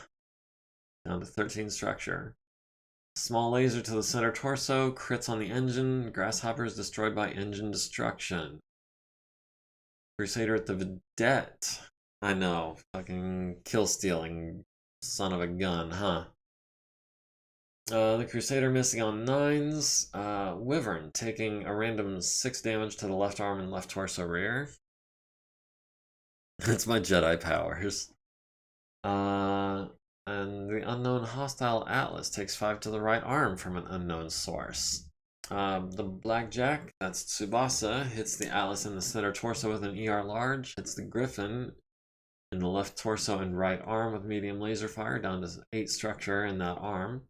Down to 13 structure. Small laser to the center torso, crits on the engine. Grasshopper is destroyed by engine destruction. Crusader at the Vedette. I know, fucking kill stealing son of a gun, huh? The Crusader missing on 9s. Wyvern taking a random 6 damage to the left arm and left torso rear. That's my Jedi powers. And the unknown hostile Atlas takes 5 to the right arm from an unknown source. The Blackjack, that's Tsubasa, hits the Atlas in the center torso with an ER large, hits the Griffin in the left torso and right arm with medium laser fire, down to 8 structure in that arm.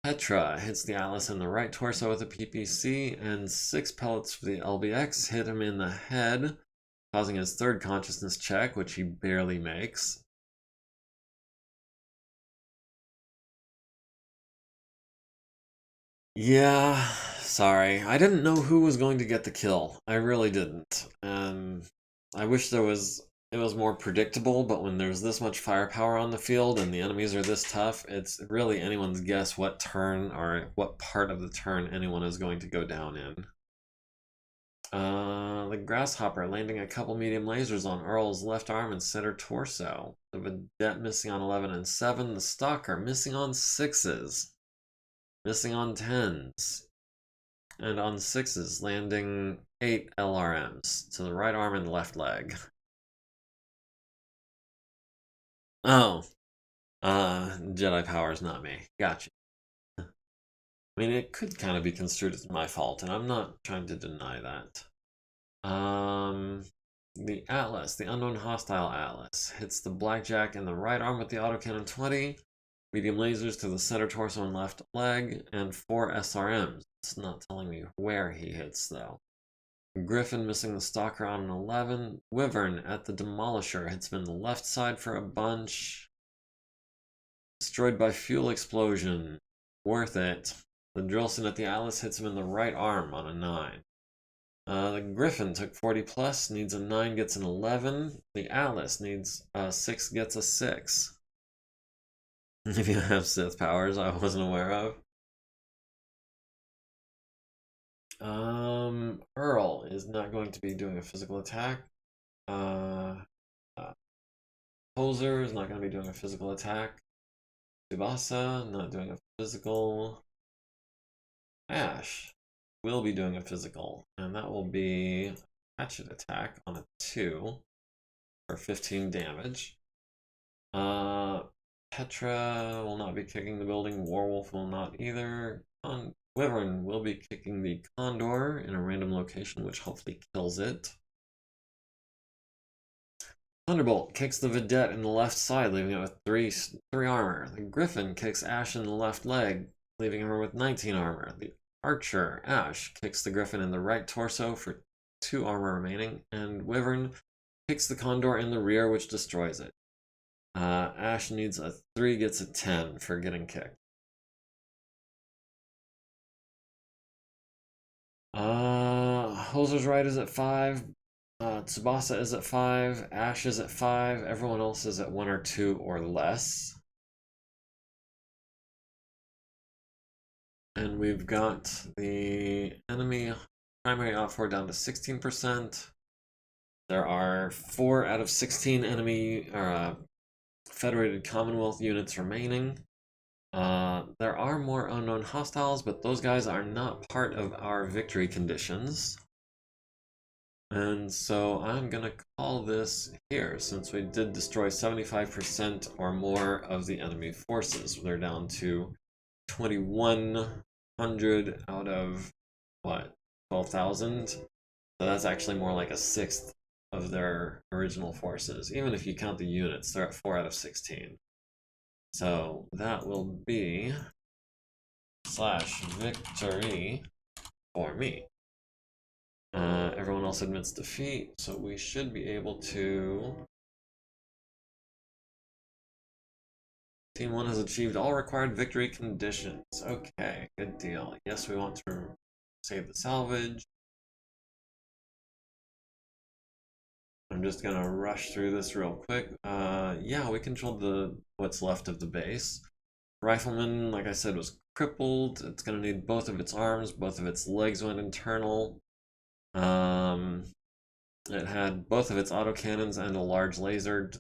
Petra hits the Atlas in the right torso with a PPC, and 6 pellets for the LBX hit him in the head, causing his 3rd consciousness check, which he barely makes. Yeah, sorry. I didn't know who was going to get the kill. I really didn't. And I wish it was more predictable, but when there's this much firepower on the field and the enemies are this tough, it's really anyone's guess what turn or what part of the turn anyone is going to go down in. The Grasshopper landing a couple medium lasers on Earl's left arm and center torso. The Vedette missing on 11 and 7. The Stalker missing on 6s. Missing on 10s. And on 6s, landing 8 LRMs to the right arm and left leg. Oh. Jedi powers, not me. Gotcha. I mean, it could kind of be construed as my fault, and I'm not trying to deny that. The Atlas, the unknown hostile Atlas, hits the Blackjack in the right arm with the autocannon 20. Medium lasers to the center torso and left leg, and 4 SRMs. It's not telling me where he hits, though. Griffin missing the Stalker on an 11. Wyvern at the Demolisher hits him in the left side for a bunch. Destroyed by fuel explosion. Worth it. The Drillson at the Atlas hits him in the right arm on a 9. The Griffin took 40 plus, needs a 9, gets an 11. The Atlas needs a 6, gets a 6. If you have Sith powers I wasn't aware of. Earl is not going to be doing a physical attack. Poser is not going to be doing a physical attack. Tsubasa, not doing a physical. Ash will be doing a physical, and that will be a hatchet attack on a 2 for 15 damage. Petra will not be kicking the building. Warwolf will not either. Wyvern will be kicking the Condor in a random location, which hopefully kills it. Thunderbolt kicks the Vedette in the left side, leaving it with 3 armor. The Griffin kicks Ash in the left leg, leaving her with 19 armor. The Archer, Ash, kicks the Griffin in the right torso for 2 armor remaining, and Wyvern kicks the Condor in the rear, which destroys it. Ash needs a 3, gets a 10 for getting kicked. Hoser's right is at 5. Tsubasa is at 5. Ash is at 5. Everyone else is at 1 or 2 or less. And we've got the enemy primary outfor down to 16%. There are 4 out of 16 enemy Federated Commonwealth units remaining. There are more unknown hostiles, but those guys are not part of our victory conditions. And so I'm gonna call this here, since we did destroy 75% or more of the enemy forces. They're down to 2,100 out of, what, 12,000? So that's actually more like a 1/6 of their original forces. Even if you count the units, they're at 4 out of 16. So that will be /victory for me. Everyone else admits defeat, so we should be able to... Team 1 has achieved all required victory conditions. Okay, good deal. Yes, we want to save the salvage. I'm just gonna rush through this real quick. Yeah, we controlled what's left of the base. Rifleman, like I said, was crippled. It's gonna need both of its arms, both of its legs went internal. It had both of its autocannons and a large laser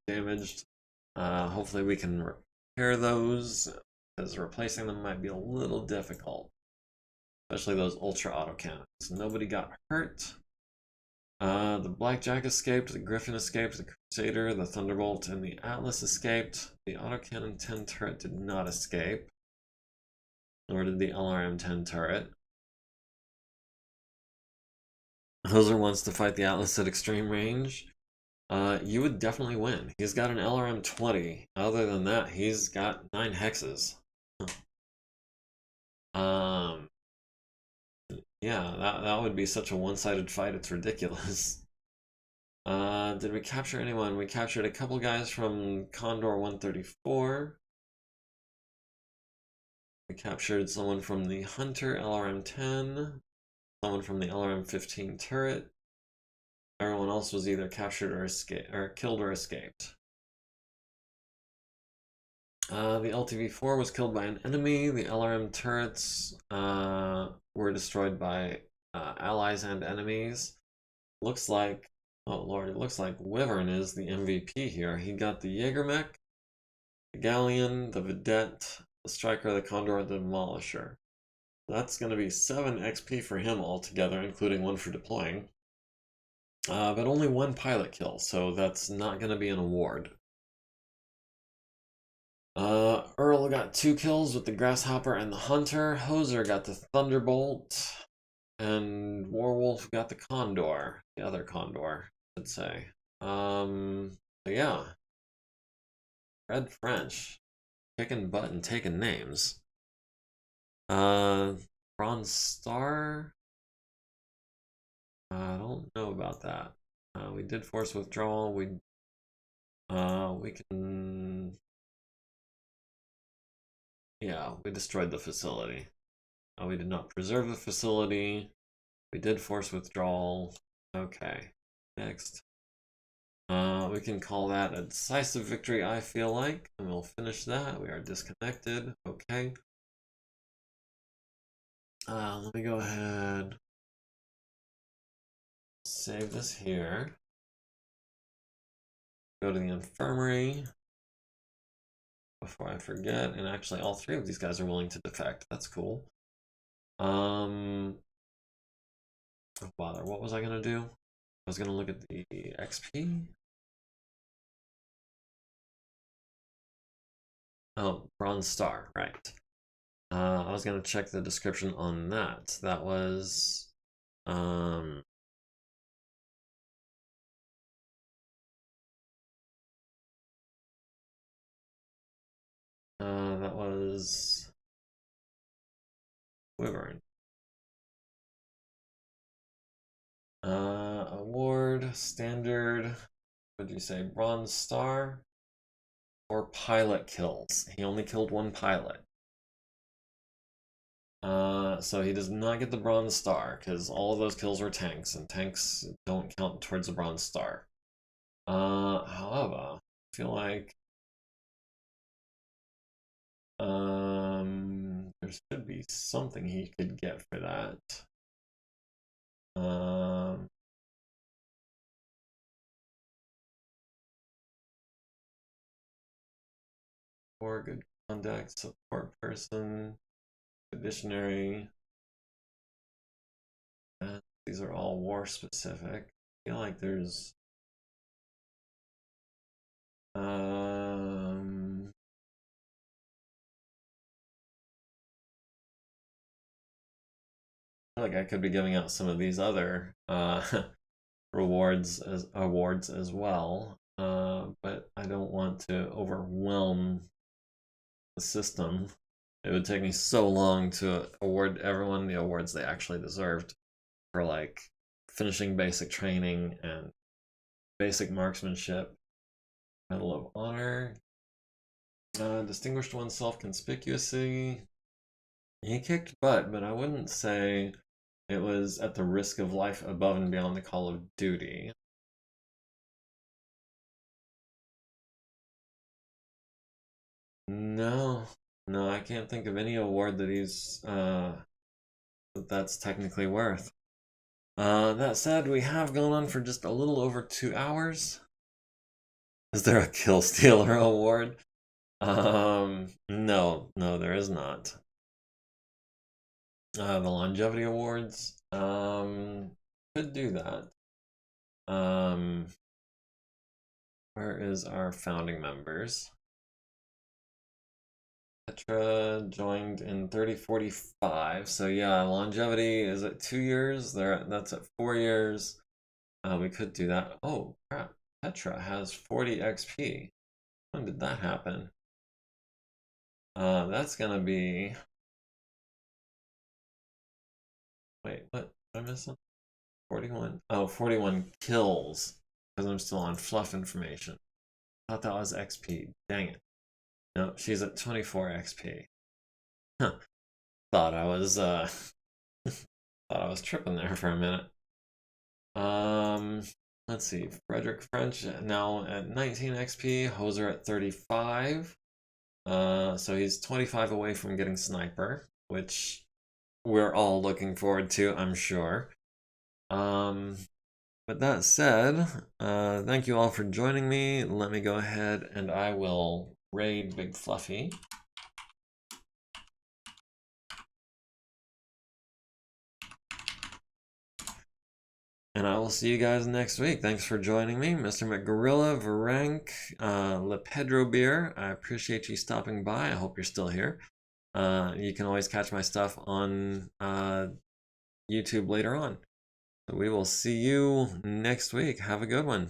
damaged. Hopefully we can repair those, because replacing them might be a little difficult. Especially those ultra autocannons. Nobody got hurt. The Blackjack escaped, the Griffin escaped, the Crusader, the Thunderbolt, and the Atlas escaped. The Autocannon 10 turret did not escape. Nor did the LRM 10 turret. Hoser wants to fight the Atlas at extreme range. You would definitely win. He's got an LRM 20. Other than that, he's got 9 hexes. Yeah, that would be such a one-sided fight, it's ridiculous. Did we capture anyone? We captured a couple guys from Condor 134. We captured someone from the Hunter LRM 10. Someone from the LRM 15 turret. Everyone else was either captured or killed or escaped. The LTV-4 was killed by an enemy. The LRM turrets were destroyed by allies and enemies. Looks like, oh lord, it looks like Wyvern is the MVP here. He got the MegaMek, the Galleon, the Vedette, the Striker, the Condor, the Demolisher. That's going to be 7 XP for him altogether, including 1 for deploying. But only 1 pilot kill, so that's not going to be an award. Earl got 2 kills with the Grasshopper and the Hunter. Hoser got the Thunderbolt. And Warwolf got the Condor. The other Condor, I should say. But yeah. Red French. Kicking butt and taking names. Bronze Star? I don't know about that. We did force withdrawal. We can... Yeah, we destroyed the facility. We did not preserve the facility. We did force withdrawal. Okay, next. We can call that a decisive victory, I feel like. And we'll finish that. We are disconnected. Okay. Let me go ahead. Save this here. Go to the infirmary. Before I forget. And actually, all 3 of these guys are willing to defect. That's cool. Oh, bother. What was I going to do? I was going to look at the XP. Oh, Bronze Star, right. I was going to check the description on that. That was... that was... Wyvern. Award, standard, what did you say, Bronze Star, or pilot kills. He only killed 1 pilot. So he does not get the Bronze Star, because all of those kills were tanks, and tanks don't count towards the Bronze Star. However, I feel like there should be something he could get for that. Or good conduct, support person, expeditionary. These are all war specific. I feel like there's I feel like I could be giving out some of these other awards as well, but I don't want to overwhelm the system, it would take me so long to award everyone the awards they actually deserved for like finishing basic training and basic marksmanship. Medal of Honor. Distinguished oneself conspicuously. He kicked butt, but I wouldn't say it was at the risk of life above and beyond the call of duty. No, no, I can't think of any award that that's technically worth. That said, we have gone on for just a little over 2 hours. Is there a Kill Stealer award? No, there is not. The longevity awards, could do that. Where is our founding members? Petra joined in 3045, so yeah, longevity is at 2 years. That's at 4 years. We could do that. Oh crap! Petra has 40 XP. When did that happen? That's gonna be. Wait, what? Did I miss something? 41. Oh, 41 kills because I'm still on fluff information. Thought that was XP. Dang it. No, she's at 24 XP. Huh. Thought I was thought I was tripping there for a minute. Let's see. Frederick French now at 19 XP. Hoser at 35. So he's 25 away from getting sniper, which we're all looking forward to, I'm sure. But that said, thank you all for joining me. Let me go ahead and I will raid Big Fluffy. And I will see you guys next week. Thanks for joining me, Mr. McGorilla, Varank, Le Pedro Beer. I appreciate you stopping by. I hope you're still here. You can always catch my stuff on YouTube later on. So we will see you next week. Have a good one.